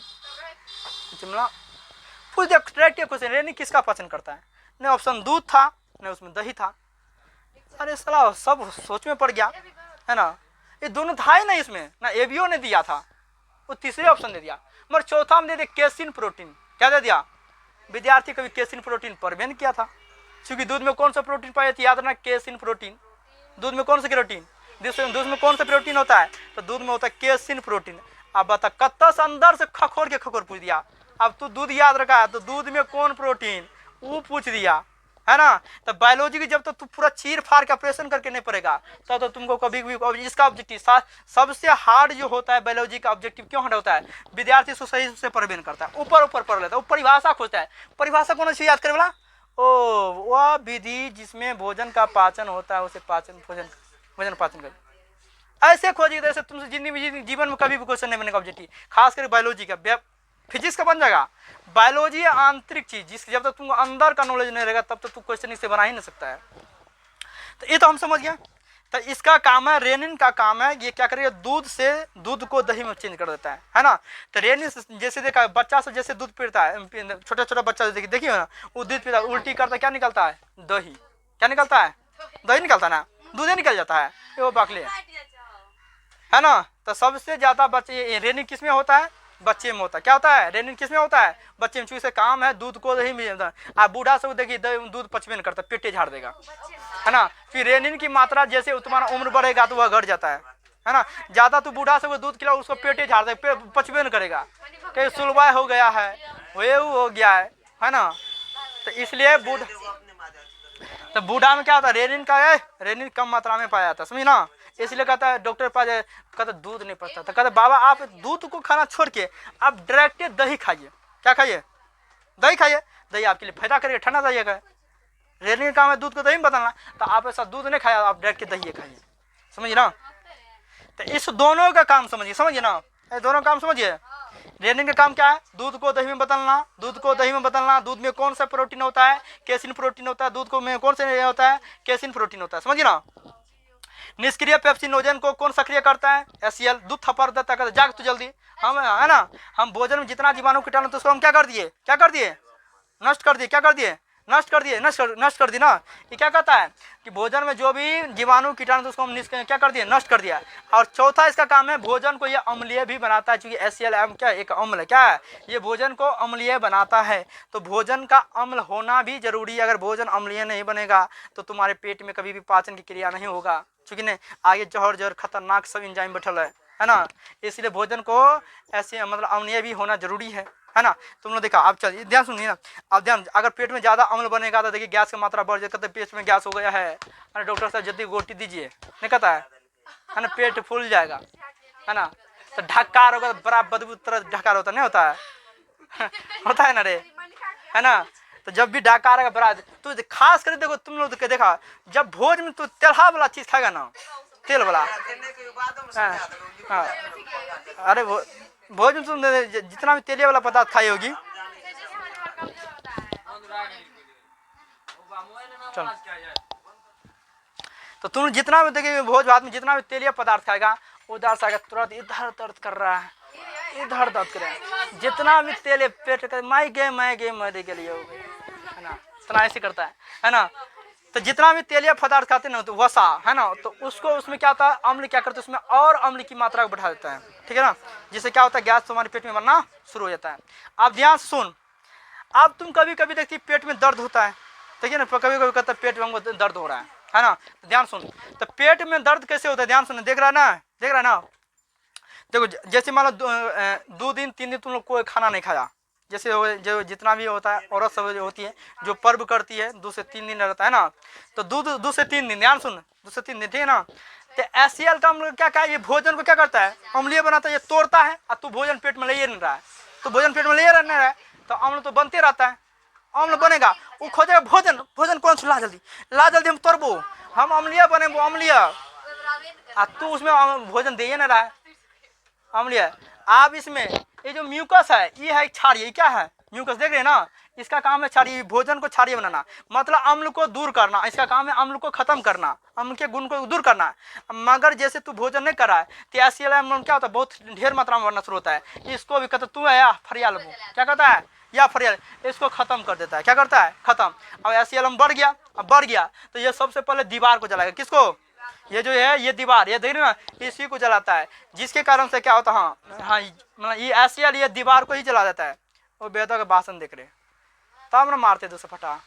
Speaker 1: पूछ दिया डायरेक्ट क्वेश्चन, रेनिन किसका पाचन करता है? न ऑप्शन दूध था न उसमें दही था। अरे साला सब सोच में पड़ गया है ना। ये दोनों था ही नहीं इसमें, ना एबीओ ने दिया था, वो तीसरे ऑप्शन दे दिया। मगर चौथा में दे दिया केसिन प्रोटीन। क्या दे दिया? विद्यार्थी कभी केसिन प्रोटीन पर भी नहीं किया था, क्योंकि दूध में कौन सा प्रोटीन पाया था? याद रखना, केसिन प्रोटीन। दूध में कौन सा प्रोटीन? दूध में कौन सा प्रोटीन होता है? तो दूध में होता है केसिन प्रोटीन। अब बता, कत्ता से अंदर से खखोर के खखोर पूछ दिया। अब तू दूध याद रखा है तो दूध में कौन प्रोटीन वो पूछ दिया, है ना। तो बायोलॉजी की जब तक तू पूरा चीर फाड़ के ऑपरेशन करके नहीं पड़ेगा तो तुमको कभी भी इसका ऑब्जेक्टिव सबसे हार्ड जो होता है बायोलॉजी का ऑब्जेक्टिव क्यों हार्ड होता है? विद्यार्थी उसको सही से पढ़ भी नहीं करता है, ऊपर ऊपर पढ़ लेता है, वो परिभाषा खोजता है। परिभाषा कौन सी याद करे बोला? ओ वह विधि जिसमें भोजन का पाचन होता है उसे भोजन पाचन कर ऐसे खोजिए। जैसे तुमसे जीवन में कभी भी क्वेश्चन नहीं बनेगा ऑब्जेक्टिव, खास करके बायोलॉजी का। फिजिक्स का बन जाएगा, बायोलॉजी है आंतरिक चीज जिसकी जब तक तुमको अंदर का नॉलेज नहीं रहेगा तब तक तू क्वेश्चन इससे बना ही नहीं सकता है। तो ये तो हम समझ गए। तो इसका काम है, रेनिन का काम है, ये क्या करेगा? दूध को दही में चेंज कर देता है ना। तो रेनिन जैसे देखा बच्चा से जैसे दूध पीता है, छोटा छोटा बच्चा देखिए ना, वो दूध पीता है, उल्टी करता है, क्या निकलता है? दही। क्या निकलता है? दही निकलता है ना, दूध निकल जाता है, वो बाकले है ना। तो सबसे ज्यादा बच्चे रेनिन किस में होता है? बच्चे में होता है। क्या होता है? रेनिन किस में होता है? बच्चे में। चूंकि से काम है दूध को दही में। आप बूढ़ा से देखिए दूध पचवे नहीं करता, पेटे झाड़ देगा, है ना। फिर रेनिन की मात्रा जैसे तुम्हारा उम्र बढ़ेगा तो वह घट जाता है ना। ज्यादा तो बूढ़ा से वो दूध खिलाओ उसको पेटे झाड़ दे, पचवे नहीं करेगा, कहीं सुलवाय हो गया है, वो हो गया है ना। तो इसलिए बूढ़ा में क्या होता है? रेनिन कम मात्रा में पाया जाता है, समझी ना। इसलिए कहता है डॉक्टर के पास, कहता दूध नहीं पचता था, कहता बाबा आप दूध को खाना छोड़ के आप डायरेक्ट दही खाइए। क्या खाइए? दही खाइए, दही आपके लिए फायदा करेगा, ठंडा दहिएगा। रेनिन काम है दूध को दही में बदलना, तो आप ऐसा दूध नहीं खाया, आप डायरेक्ट दही खाइए, समझिए ना। तो इस दोनों का काम समझिए ना, ये दोनों काम समझिए। रेनिन का काम क्या है? दूध को दही में बदलना। दूध में कौन सा प्रोटीन होता है? केसिन प्रोटीन होता है। दूध को में कौन सा होता है? केसिन प्रोटीन होता है, समझिए ना। निष्क्रिय पेप्सिनोजन को कौन सक्रिय करता है? एसीएल। दूध थप्पड़ देता है, जाग तो जल्दी, हम है ना। हम भोजन में जितना जीवाणु कीटाणु तो उसको हम क्या कर दिए? नष्ट कर दिए नष्ट कर दी ना। ये क्या कहता है कि भोजन में जो भी जीवाणु कीटाणु तो उसको हम क्या कर दिए? नष्ट कर दिया। और चौथा इसका काम है भोजन को ये अम्लीय भी बनाता है, क्योंकि एसीएल क्या एक अम्ल क्या है? ये भोजन को अम्लीय बनाता है। तो भोजन का अम्ल होना भी जरूरी है। अगर भोजन अम्लीय नहीं बनेगा तो तुम्हारे पेट में कभी भी पाचन की क्रिया नहीं होगा, क्योंकि नहीं आगे जहर खतरनाक सब एंजाइम बैठल है ना। इसलिए भोजन को ऐसे मतलब अम्लीय भी होना जरूरी है ना। तुम लोग देखा, अब चलिए ध्यान सुनिए ना। अब ध्यान, अगर पेट में ज्यादा अम्ल बनेगा तो देखिए गैस की मात्रा बढ़ जाएगी, पेट में गैस हो गया है ना, डॉक्टर साहब जल्दी गोटी दीजिए, नहीं कहता है ना, पेट फूल जाएगा, है ना। तो ढक्कार होगा, बड़ा बदबू तरह ढक्कार होता नहीं होता है होता है ना रे, है ना। तो जब भी डकार आएगा बड़ा, तो खास कर देखो तुम लोग देखा, जब भोज में तो तेलहा वाला चीज खाएगा ना, तेल वाला, अरे वो भोज में तुम जितना भी तेलिया वाला पदार्थ खाई होगी, तो तुम जितना भी देखिए भोज भात में जितना भी तेलिया पदार्थ खाएगा उधर से तुरंत इधर दर्द कर रहा है, इधर दर्द कर रहा है, जितना भी तेल पेट कर मैं मरे के लिए हो गई, है ना। इतना ऐसे करता है ना। तो जितना भी तेलिया पदार्थ खाते ना तो वसा, है ना, तो उसको उसमें क्या होता है, अम्ल क्या करते हैं, उसमें और अम्ल की मात्रा को बढ़ा देता है, ठीक है ना। जिससे क्या होता है, गैस तुम्हारे पेट में बनना शुरू हो जाता है। अब ध्यान सुन, अब तुम कभी कभी देखती पेट में दर्द होता है, ठीक है ना, कभी कभी कहता है पेट में हमको दर्द हो रहा है ना। तो ध्यान सुन, तो पेट में दर्द कैसे होता है, ध्यान सुन, देख रहा है ना। देखो जैसे मान लो 2 दिन 3 दिन तुम लोग कोई खाना नहीं खाया, जैसे जो जितना भी होता है औरत सब जो होती है जो पर्व करती है 2 से 3 दिन रहता है ना, तो 2 से 3 दिन, ध्यान सुन, 2 से 3 दिन, ठीक है ना। तो एसीएल का अम्ल क्या ये भोजन को क्या करता है, अम्लीय बनाता है, ये तोड़ता है, और तू भोजन पेट में ले नहीं रहा है, तो भोजन पेट में ले नहीं रहा है तो अम्ल तो बनते रहता है, अम्ल बनेगा, वो खोजेगा भोजन कौन सा ला जल्दी हम तोड़बो, हम अम्लीय बने, वो अम्लीय, तू उसमें भोजन दे नहीं रहा है, अम्लीय। आप इसमें ये जो म्यूकस है ये है क्षारीय, क्या है म्यूकस, देख रहे हैं ना, इसका काम है क्षारीय, भोजन को क्षारीय बनाना, मतलब अम्ल को दूर करना। इसका काम है अम्ल को खत्म करना, अम्ल के गुण को दूर करना। मगर जैसे तू भोजन नहीं कर रहा है तो HCl अम्ल क्या होता है, बहुत ढेर मात्रा में बनना शुरू होता है। इसको भी कहता तू है या फरियाल, क्या कहता है या फरियाल, इसको खत्म कर देता है। क्या करता है, खत्म। अब HCl बढ़ गया, अब बढ़ गया तो ये सबसे पहले दीवार को जलाएगा। किसको, ये जो है ये दीवार, ये देख रहे ना, इसी को जलाता है। जिसके कारण से क्या होता है, हाँ मतलब ये HCl ये दीवार को ही जला देता है। वो बेटा का भाषण देख रहे तब ना मारते 200 फटा।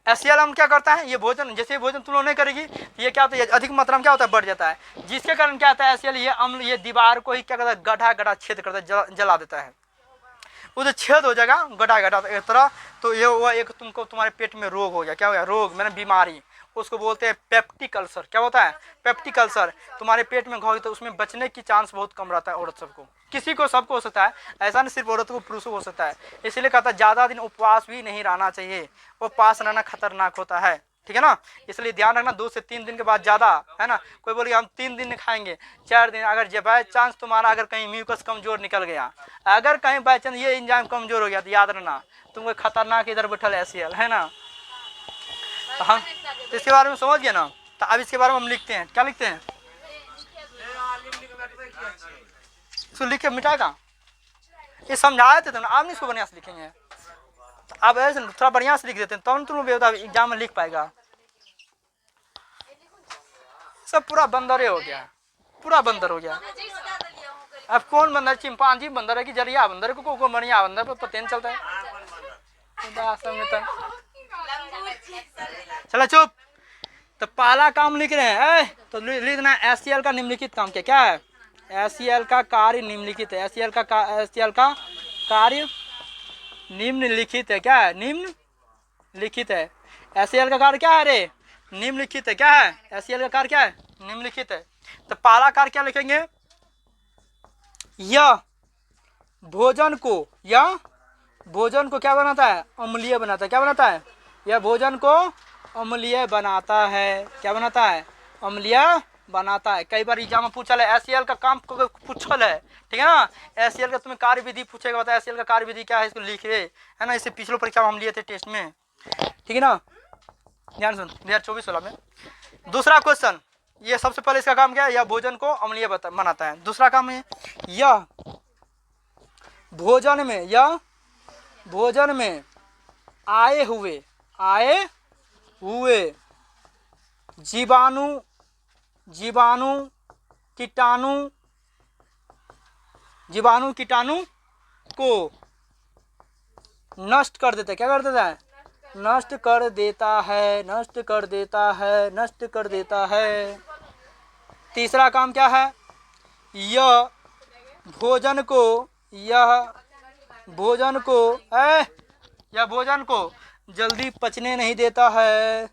Speaker 1: HCl हम क्या करता है, ये भोजन, जैसे भोजन तुम लोग नहीं करेगी ये क्या होता है, अधिक मात्रा में क्या होता है, बढ़ जाता है। जिसके कारण क्या होता है, HCl ये अम्ल ये दीवार को ही क्या करता है, गड्ढा गड्ढा छेद करता है, जला देता है। वो जो छेद हो जाएगा गड्ढा गड्ढा एक तरह, तो ये वो एक तुमको तुम्हारे पेट में रोग हो गया। क्या हो गया, रोग मैंने बीमारी, उसको बोलते हैं पेप्टिक अल्सर। क्या होता है, पेप्टिक अल्सर। तुम्हारे पेट में घाव तो उसमें बचने की चांस बहुत कम रहता है। औरत सबको, किसी को, सबको हो सकता है, ऐसा नहीं सिर्फ औरत को, पुरुष को हो सकता है। इसलिए कहता है ज़्यादा दिन उपवास भी नहीं रहना चाहिए, उपवास रहना खतरनाक होता है। ठीक है ना, इसलिए ध्यान रखना 2 से 3 दिन के बाद ज़्यादा, है ना। कोई बोले हम 3 दिन खाएंगे, 4 दिन, अगर जब बाई चांस तुम्हारा अगर कहीं म्यूकस कमजोर निकल गया, अगर कहीं बाई चांस ये एंजाइम कमजोर हो गया तो याद रखना तुमको खतरनाक इधर बैठल HCl, है ना। तो हम इसके बारे में समझ गए ना। तो अब इसके बारे में हम लिखते हैं, क्या लिखते हैं, इसको लिख के मिटाएगा। ये समझाए थे तुमने, आप नहीं इसको बढ़िया से लिखेंगे। तो अब ऐसे थोड़ा बढ़िया से लिख देते हैं तब तुम एग्जाम में लिख पाएगा। सब पूरा बंदर हो गया, पूरा बंदर हो गया। अब कौन बंदर, चिंपांजी बंदर है कि जरिया बंदर को बढ़िया बंदर पर पता नहीं चलता है। चलो चुप। तो पहला काम लिख रहे हैं, तो लिख देना HCl का निम्नलिखित काम क्या है। HCl का कार्य निम्नलिखित है। HCl का कार्य निम्नलिखित है। क्या है, निम्नलिखित है। HCl का कार्य क्या है, रे निम्नलिखित है। क्या है, HCl का कार्य क्या है, निम्नलिखित है। तो पहला कार्य क्या लिखेंगे, यह भोजन को क्या बनाता है, अम्लीय बनाता है। क्या बनाता है, यह भोजन को अम्लीय बनाता है। क्या बनाता है, अम्लीय बनाता है। कई बार एग्जाम में पूछल है, HCl का काम पूछल है, ठीक है ना। HCl का तुम्हें कार्य विधि पूछेगा, बता HCl का कार्य विधि क्या है, इसको लिखे, है ना। इसे पिछले परीक्षा में हम लिए थे टेस्ट में, ठीक है ना। ध्यान सुन, 2024-16 में। दूसरा क्वेश्चन, ये सबसे पहले इसका काम क्या है, यह भोजन को अम्लीय बनाता है। दूसरा काम है, यह भोजन में आए हुए जीवाणु कीटाणु को नष्ट कर देता है। क्या कर देता है, नष्ट कर देता है। तीसरा काम क्या है, यह भोजन को जल्दी पचने नहीं देता है।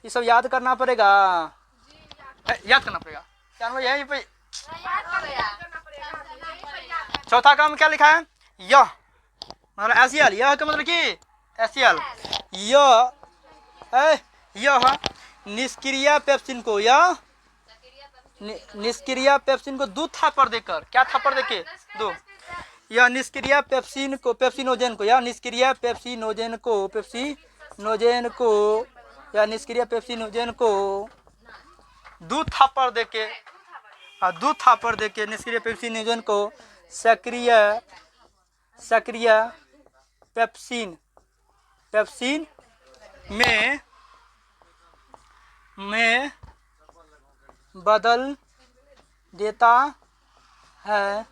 Speaker 1: ये सब याद करना पड़ेगा, यही पे। चौथा काम क्या लिखा है, यह मतलब HCl, यह का मतलब कि HCl, यह निष्क्रिय पेप्सिन को 2 थापर देकर, क्या थापर देके, 2, यह निष्क्रिय पेप्सिनोजेन को 2 थापर देके, निष्क्रिय पेप्सिनोजेन को सक्रिय पेप्सिन में बदल देता है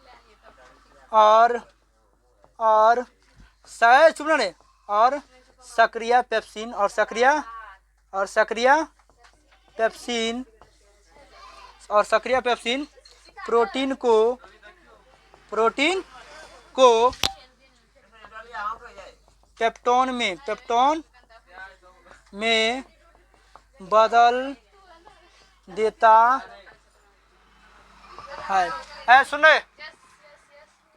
Speaker 1: और सक्रिय पेप्सिन प्रोटीन को पेप्टोन में बदल देता है। सुन रहे,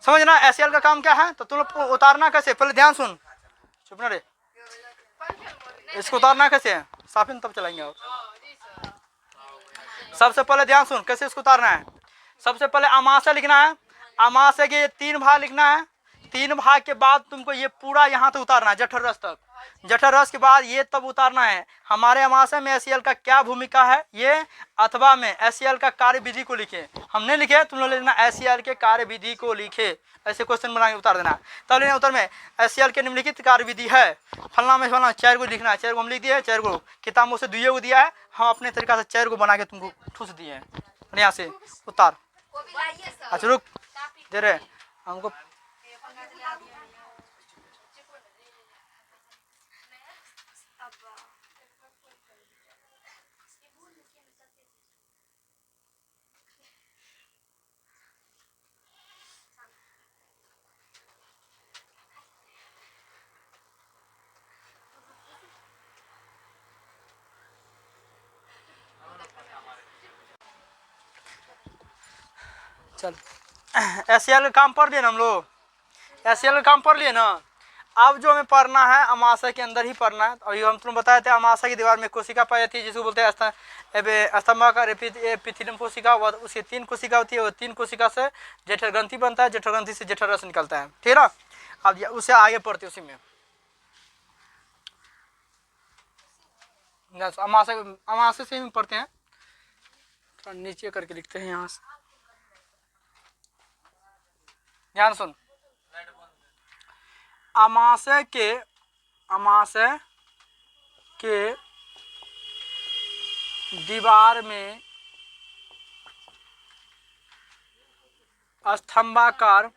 Speaker 1: समझना HCl का काम क्या है। तो तुम लोग उतारना कैसे, पहले ध्यान सुन, चुप ना रे, इसको उतारना कैसे है, साफिन तब चलाएंगे। और सबसे पहले ध्यान सुन कैसे इसको उतारना है। सबसे पहले अमाशय लिखना है, अमाशय के 3 भाग लिखना है। 3 भाग के बाद तुमको ये पूरा यहाँ तक उतारना है, जठर रस तक। जठर रस के बाद ये तब उतारना है हमारे अमाशय में एससीएल का क्या भूमिका है ये, अथवा में एससीएल का कार्य विधि को लिखे। हमने लिखे, तुम लोग लिखना एससीएल के कार्य विधि को लिखे। ऐसे क्वेश्चन बना के उतार देना। तब लेना उत्तर में एससीएल के निम्नलिखित कार्य विधि है, फलना में फलना 4 को लिखना है। 4 को हम लिख दिए, 4 को किताबों से 2 को दिया है, हम अपने तरीका से 4 को बना के तुमको ठूस दिए हैं। यहाँ से उतार। अच्छा रुक दे रहे हमको। चल एससीएल का काम पढ़ लिए ना हम लोग, एससीएल का काम पढ़ लिए ना। अब जो हमें पढ़ना है अमाशय के अंदर ही पढ़ना है। और ये हम तुम बताए थे अमाशय की दीवार में कोशिका पाई जाती है जिसको बोलते हैं स्तंभाकार एपिथेलियम कोशिका। उसकी 3 कोशिका होती है, वो 3 कोशिका से जठर ग्रंथि बनता है, जठर ग्रंथि से जठर रस निकलता है, ठीक है ना। अब उससे आगे पढ़ते उसी में अमाशय से ही पढ़ते हैं। थोड़ा नीचे करके लिखते हैं यहाँ से, ध्यान सुन। अमाशय के दीवार में स्तंभाकार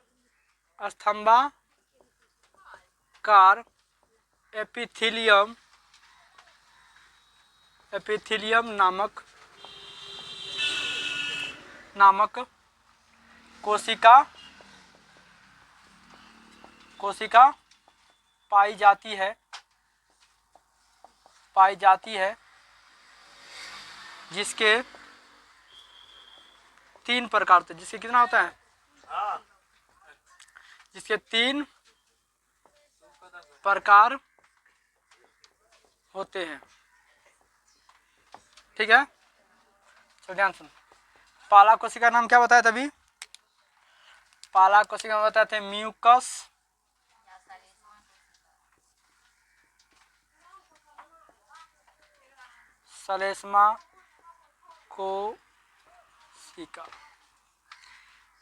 Speaker 1: एपिथेलियम नामक कोशिका पाई जाती है जिसके 3 प्रकार थे। जिसके कितना होता है, जिसके 3 प्रकार होते हैं, ठीक है। तो ध्यान सुन। पाला कोशिका नाम क्या बताया तभी, पाला कोशिका में बताए थे म्यूकस श्लेष्मा कोशिका।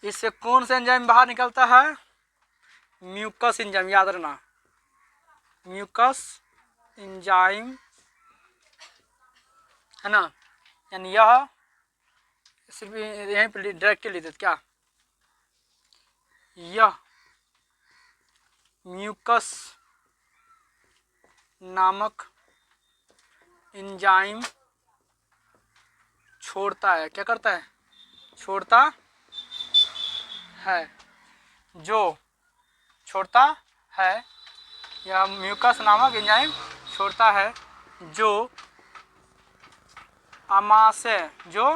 Speaker 1: इससे कौन सा एंजाइम बाहर निकलता है, म्यूकस एंजाइम, याद रखना म्यूकस एंजाइम है ना। यानी यह सिर्फ यहीं पर डायरेक्ट लिख देते क्या, यह म्यूकस नामक एंजाइम छोड़ता है, क्या करता है, छोड़ता है, जो छोड़ता है, यह म्यूकस नामक एंजाइम छोड़ता है जो अमाशय, जो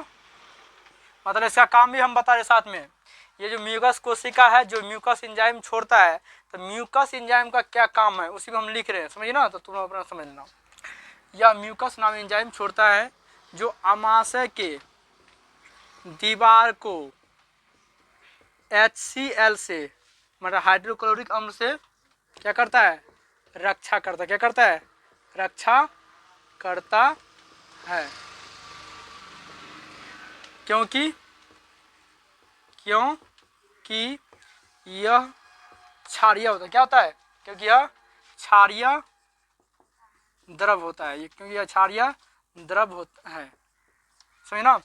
Speaker 1: मतलब इसका काम भी हम बता रहे साथ में। ये जो म्यूकस कोशिका है जो म्यूकस एंजाइम छोड़ता है, तो म्यूकस एंजाइम का क्या काम है उसी में हम लिख रहे हैं, समझिए ना। तो तुम अपना समझ लेना। यह म्यूकस नाम एंजाइम छोड़ता है जो अमाशय के दीवार को HCl से मतलब हाइड्रोक्लोरिक अम्ल से क्या करता है, रक्षा करता है। क्या करता है, रक्षा करता है। क्योंकि यह क्षारीय होता है। क्या होता है, क्योंकि यह क्षारीय द्रव होता है, क्योंकि यह क्षारीय द्रव होता है, समझे ना।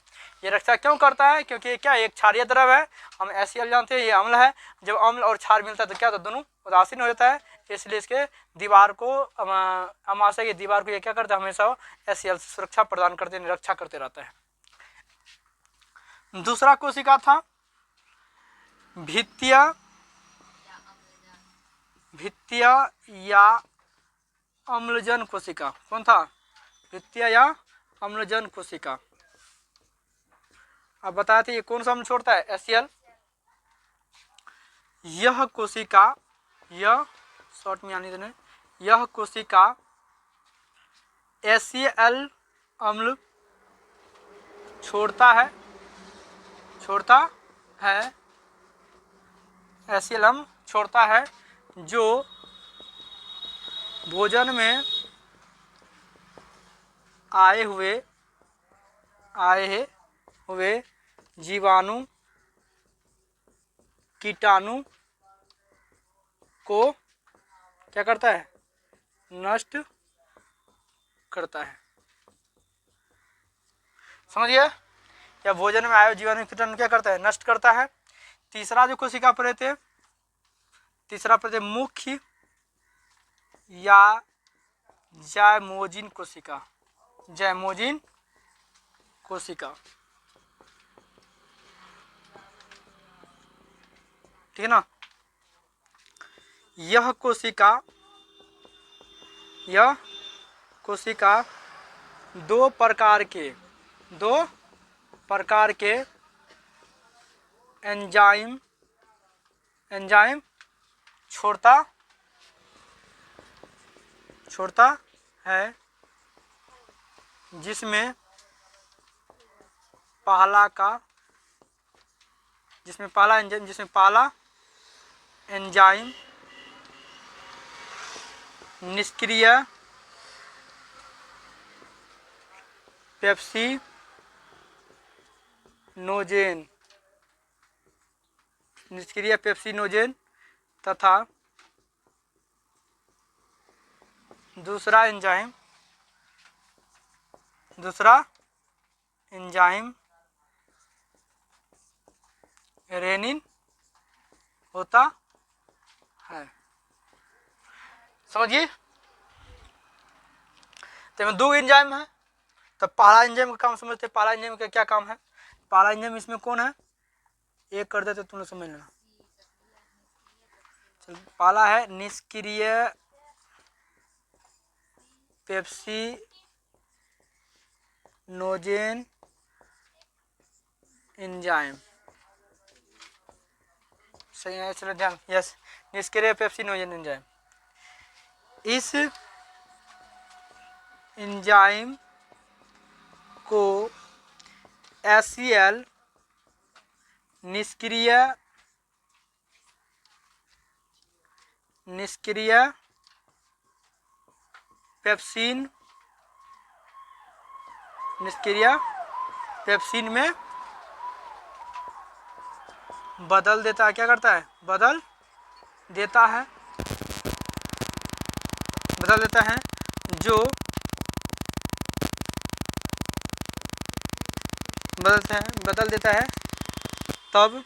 Speaker 1: ये रक्षा क्यों करता है, क्योंकि ये क्या, एक क्षारीय द्रव है। हम HCl जानते हैं, ये अम्ल है। जब अम्ल और क्षार मिलता है तो क्या होता है, दोनों उदासीन हो जाता है। इसलिए इसके दीवार को अमाशय की दीवार को ये क्या करता है, हमेशा HCl से सुरक्षा प्रदान करते, रक्षा करते रहता है। दूसरा कोशिका था भित्तीय या अम्लजन कोशिका। कौन था, भित्तीय या अम्लजन कोशिका। अब बताए थे ये कौन सा अम्ल छोड़ता है, HCl। यह कोशिका, यह शॉर्ट में आने देने, यह कोशिका HCl अम्ल छोड़ता है एसिलम छोड़ता है जो भोजन में आए हुए जीवाणु कीटाणु को क्या करता है, नष्ट करता है। समझिए, या भोजन में आए हुए जीवाणु कीटाणु क्या करता है, नष्ट करता है। तीसरा जो कोशिका पढ़े थे, तीसरा पढ़े थे मुख्य या जायमोजिन कोशिका, जायमोजिन कोशिका, ठीक है ना। यह कोशिका दो प्रकार के एंजाइम छोड़ता है, जिसमें पहला एंजाइम निष्क्रिय पेप्सिनोजेन तथा दूसरा एंजाइम रेनिन होता है। समझिए, तो में दो एंजाइम है, तो पहला एंजाइम का काम समझते हैं। पहला एंजाइम का क्या काम है, पहला एंजाइम इसमें कौन है, एक कर देते तुम लोग समझ लेना। चल, पहला है निष्क्रिय पेप्सिनोजेन एंजाइम, सही है, चलो ध्यान, यस, निष्क्रिय पेप्सिनोजेन एंजाइम। इस एंजाइम को एसीएल निष्क्रिय पेप्सिन में बदल देता है। क्या करता है, बदल देता है जो बदल देता है तब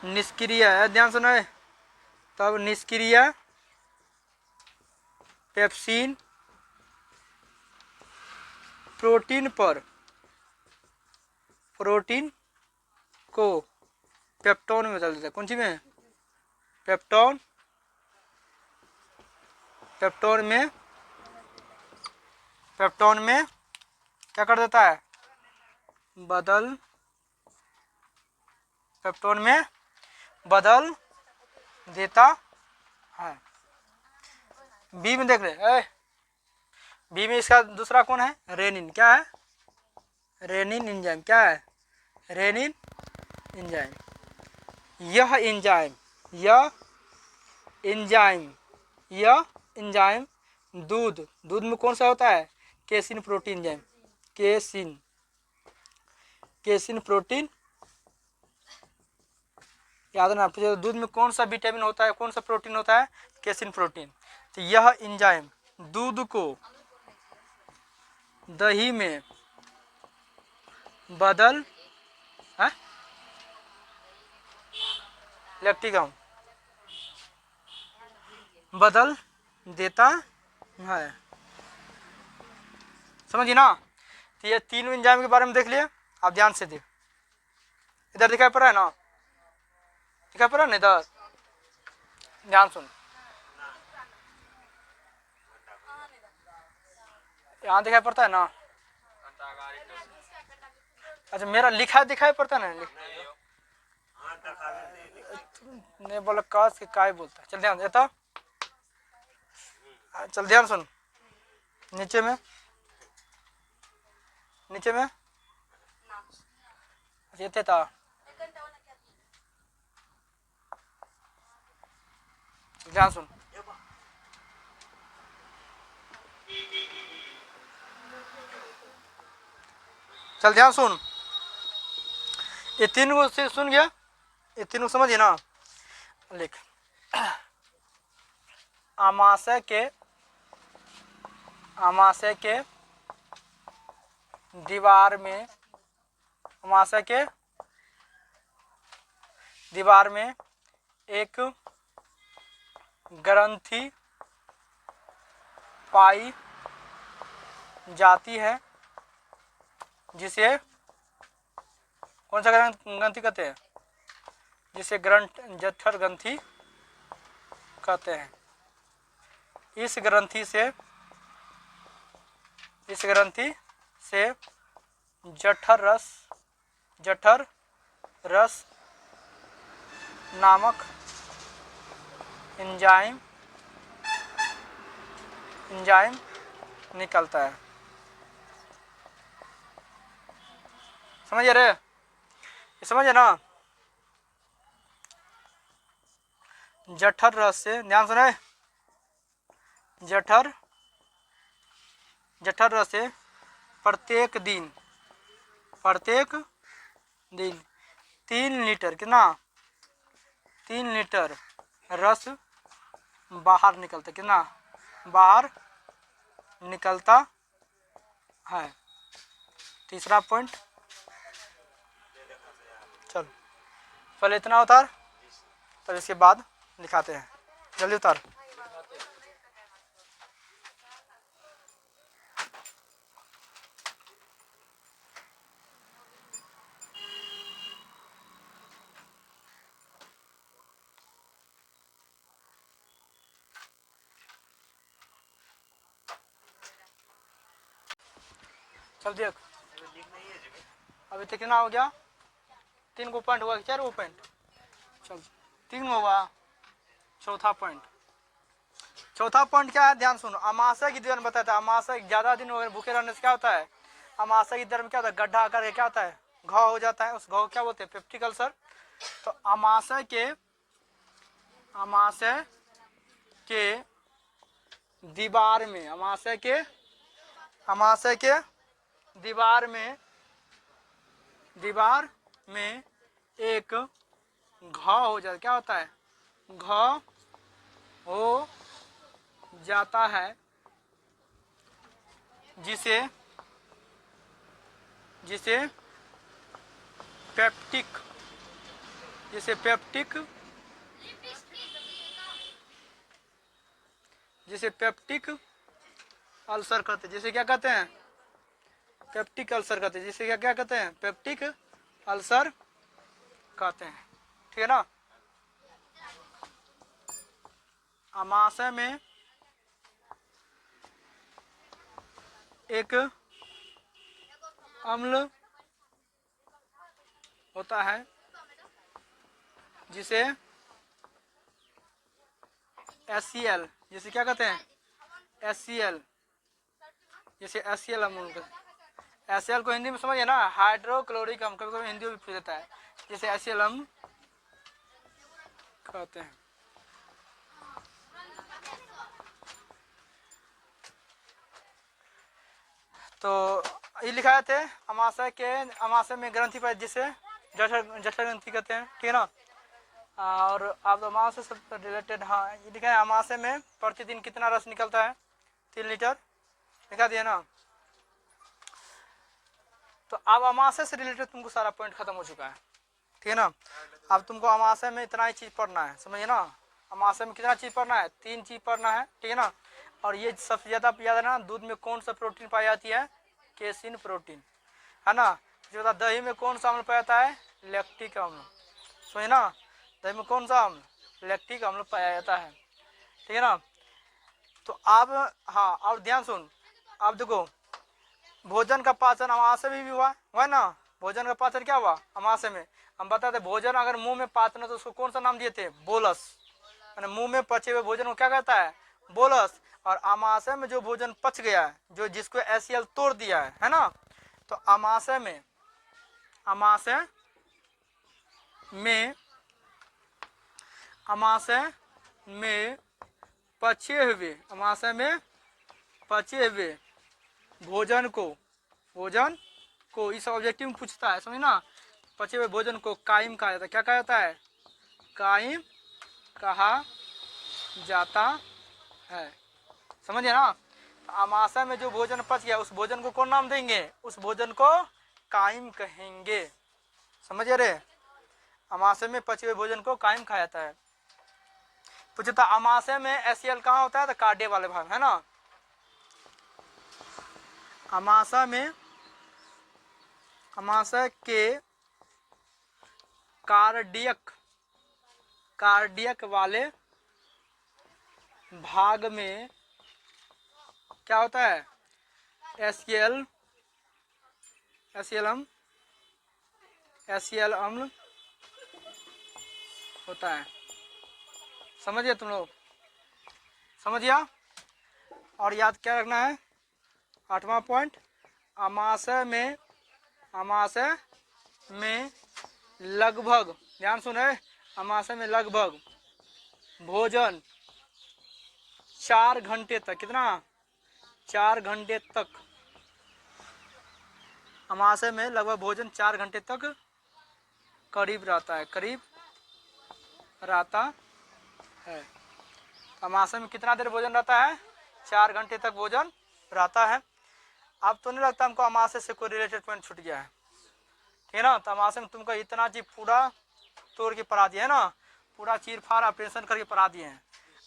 Speaker 1: निष्क्रिय, ध्यान सुनो, तब निष्क्रिय पेप्सिन प्रोटीन को पेप्टोन में बदल देता है। कौन सी में, पेप्टोन में क्या कर देता है, पेप्टोन में बदल देता है। बी में देख रहे, बी में इसका दूसरा कौन है, रेनिन। क्या है, रेनिन एंजाइम। क्या है, रेनिन एंजाइम। यह एंजाइम दूध में कौन सा होता है, casein protein enzyme, casein protein, याद रखना। दूध में कौन सा विटामिन होता है, कौन सा प्रोटीन होता है, केसिन प्रोटीन। तो यह एंजाइम दूध को दही में बदल लैक्टिकम बदल देता है। समझिए ना। तो ये तीनों एंजाइम के बारे में देख लिए, आप ध्यान से देख, इधर दिखाई पड़ रहा है ना, दिखाई पड़ रहा है ना, इधर ध्यान सुन, यहाँ दिखाई पड़ता है ना। अच्छा, मेरा लिखा दिखाई पड़ता है ना, नहीं बोला काश के काय बोलता है। चल ध्यान देता, चल ध्यान सुन, नीचे नीचे में ये था। ध्यान सुन, चल ध्यान सुन, ये तीन को सुन गया, ये तीनों समझिए ना। लिख, अमाशय के दीवार में, अमाशय के दीवार में एक ग्रंथि पाई जाती है जिसे कौन सा ग्रंथि कहते हैं? जिसे जठर ग्रंथि कहते हैं। इस ग्रंथि से जठर रस नामक एंजाइम निकलता है। समझ रहे? ये समझे ना? जठर रस से, ध्यान सुने, जठर रस से प्रत्येक दिन 3 लीटर, कितना? 3 लीटर रस बाहर निकलता, कितना बाहर निकलता है। तीसरा पॉइंट, चल पहले इतना उतार, तब इसके बाद दिखाते हैं। जल्दी उतार। चल देख, अभी तक कितना हो गया? 3 गो पॉइंट हुआ, 4 गो पॉइंट, चल 3 होगा। चौथा पॉइंट क्या है? ध्यान सुनो, अमाशय की दीवार में बताया था, अमाशय ज्यादा दिन भूखे रहने से क्या होता है? अमाशय की दीवार में क्या होता है? गड्ढा आकर क्या होता है? घाव हो जाता है। उस घाव क्या बोलते हैं? Peptic ulcer. तो अमाशय के दीवार में, अमाशय के दीवार में एक घाव हो जाता, क्या होता है? घाव हो जाता है, जिसे पेप्टिक अल्सर कहते हैं। जिसे क्या कहते हैं? पेप्टिक अल्सर कहते हैं। जिसे क्या कहते हैं? पेप्टिक अल्सर कहते हैं। ठीक है ना? अमाशय में एक अम्ल होता है जिसे HCl, जिसे क्या कहते हैं? HCl, जैसे HCl अम्ल। HCl को हिंदी में समझिए ना, हाइड्रोक्लोरिक अम्ल, कभी हिंदी में पूछ देता है, जैसे HCl अम्ल कहते हैं। तो ये लिखाए थे, अमाशय में ग्रंथि पर, जिसे जठर ग्रंथि कहते हैं। ठीक है ना? और आप अमाशय से रिलेटेड, हाँ ये लिखा है, अमाशय में प्रतिदिन कितना रस निकलता है? 3 लीटर, लिखा दिया ना। तो अब अमाशय से रिलेटेड तुमको सारा पॉइंट खत्म हो चुका है। ठीक है ना? अब तुमको अमाशय में इतना ही चीज पढ़ना है, समझिए ना। अमाशय में कितना चीज पढ़ना है? 3 चीज पढ़ना है। ठीक है ना? और ये सबसे ज्यादा याद है ना, दूध में कौन सा प्रोटीन पाई जाती है? केसिन प्रोटीन, है ना। जो दही में कौन सा अम्ल पाया जाता है? लैक्टिक अम्ल। समझे ना? दही में कौन सा अम्ल? लैक्टिक अम्ल पाया जाता है। ठीक है ना? तो अब हाँ, और ध्यान सुन, अब देखो, भोजन का पाचन अमाशय में भी हुआ ना। भोजन का पाचन क्या हुआ? अमाशय में। हम बताते भोजन अगर मुंह में पाचन है तो उसको कौन सा नाम दिए थे? बोलस। मुंह में पचे हुए भोजन को क्या कहता है? बोलस। और अमाशय में जो भोजन पच गया है, जो जिसको HCl तोड़ दिया है ना, तो अमाशय में पचे हुए भोजन को इस ऑब्जेक्टिव में पूछता है, समझ ना। पचे हुए भोजन को कायम कहा जाता है। क्या कहा जाता है? कायम कहा जाता है, समझिए ना। अमाशय में जो भोजन पच गया उस भोजन को कौन नाम देंगे? उस भोजन को कायम कहेंगे, समझिए रे। अमाशय में पचे हुए भोजन को कायम कहा जाता है। पूछता अमाशय में एसीएल कहाँ होता है? तो कार्डियक वाले भाग, है ना। अमाशय के कार्डियक वाले भाग में क्या होता है? एसीएल अम्ल होता है, समझिए तुम लोग, समझिए। और याद क्या रखना है? 8वां पॉइंट, अमाशय में लगभग, ध्यान सुने, अमाशय में लगभग भोजन 4 घंटे तक, कितना? 4 घंटे तक। अमाशय में लगभग भोजन 4 घंटे तक करीब रहता है। अमाशय में कितना देर भोजन रहता है? 4 घंटे तक भोजन रहता है। अब तो नहीं लगता हमको अमाशय से कोई रिलेटेड पॉइंट छूट गया है, ठीक है ना। तो अमाशय में तुमको इतना चीज पूरा तोड़ के पढ़ा दिया है ना, पूरा चीर फाड़ ऑपरेशन करके पढ़ा दिए हैं।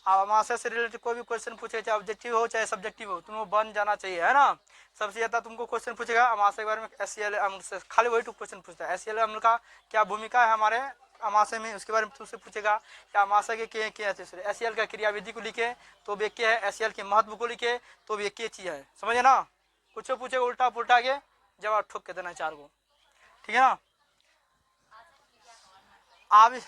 Speaker 1: अब अमाशय से रिलेटेड कोई भी क्वेश्चन पूछे, चाहे ऑब्जेक्टिव हो चाहे सब्जेक्टिव हो, तुमको बन जाना चाहिए, है ना। सबसे ज्यादा तुमको क्वेश्चन पूछेगा अमाशय के बारे में, एसीएल अम्ल से खाली वही क्वेश्चन पूछता है। एसीएल अम्ल का क्या भूमिका है हमारे अमाशय में, उसके बारे में तुमसे पूछेगा। क्या अमाशय के क्या एसीएल का क्रियाविधि को लिखे तो भी एक है, एसीएल के महत्व को लिखे तो भी एक चीज है, समझे ना। कुछ पूछेगा उल्टा पुल्टा के जवाब ठोक के देना 4 को, ठीक है ना। अब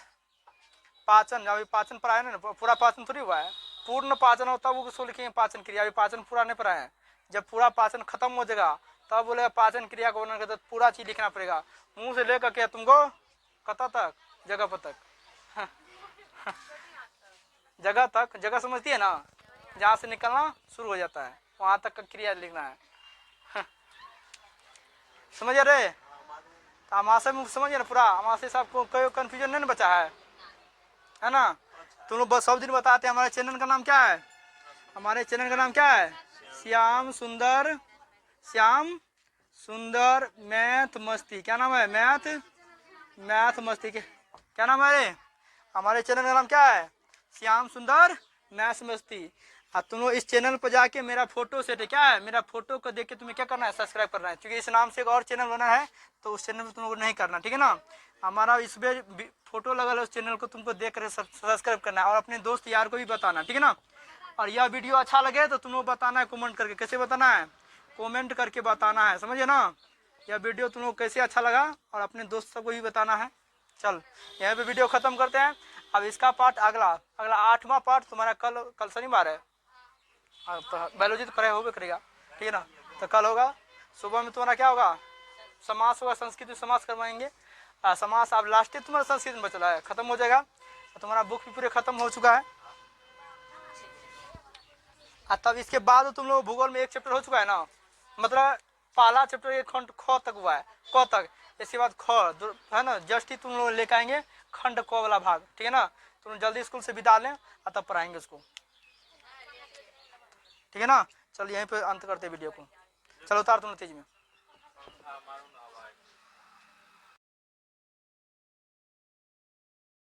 Speaker 1: पाचन, अभी पाचन पढ़ाया ना, पूरा पाचन थोड़ी हुआ है। पूर्ण पाचन होता है वो उसको लिखेंगे पाचन क्रिया। अभी पाचन पूरा नहीं पढ़ा है। जब पूरा पाचन खत्म हो जाएगा तब बोलेगा पाचन क्रिया को वर्णन करते, पूरा चीज लिखना पड़ेगा, मुंह से लेकर के तुमको कता तक, जगह पर तक जगह समझती है ना, जहाँ से निकलना शुरू हो जाता है वहां तक का क्रिया लिखना है समझ रहे। तो अमाशय में समझिए ना पूरा। अमाशय से आपको कोई कंफ्यूजन नहीं बचा है ना। तुम लोग बस सब दिन बताते हैं। हमारे चैनल का नाम क्या है? हमारे चैनल का नाम क्या है? श्याम सुंदर मैथ मस्ती। क्या नाम है? मैथ मस्ती के क्या नाम है? हमारे चैनल का नाम क्या है? श्याम सुंदर मैथ मस्ती। अब तुम लोग इस चैनल पर जाके मेरा फोटो सेट है, क्या है? मेरा फोटो को देख के तुम्हें क्या करना है? सब्सक्राइब करना है। क्योंकि इस नाम से एक और चैनल बना है तो उस चैनल पर तुम लोग नहीं करना, ठीक है ना। हमारा इस फोटो लगा है, उस चैनल को तुमको देख कर सब्सक्राइब करना है और अपने दोस्त यार को भी बताना, ठीक है ना। और यह वीडियो अच्छा लगे तो तुम लोग बताना है कमेंट करके। कैसे बताना है? कमेंट करके बताना है, समझे ना। यह वीडियो तुम लोग कैसे अच्छा लगा और अपने दोस्त सबको भी बताना है। चल यहाँ पे वीडियो खत्म करते हैं। अब इसका पार्ट अगला 8वां पार्ट तुम्हारा कल शनिवार है। बायोलॉजी तो पढ़ाई होगा करेगा, ठीक है ना। तो कल होगा सुबह में तुम्हारा क्या होगा? समास होगा, संस्कृत समास करवाएंगे। समास अब लास्ट तुम्हारा संस्कृत में बचला है, खत्म हो जाएगा। तुम्हारा बुक भी पूरे खत्म हो चुका है। तब इसके बाद तुम लोग भूगोल में एक चैप्टर हो चुका है ना, मतलब पहला चैप्टर ये खंड ख तक हुआ है, क तक। इसके बाद ख है ना, जस्ट ही तुम लोग लेकर आएंगे खंड क वाला भाग, ठीक है ना। तुम जल्दी स्कूल से विदा लें और तब पढ़ाएंगे उसको, ठीक है ना। चल यहीं पे अंत करते वीडियो को। चलो उतार तुम तेज में।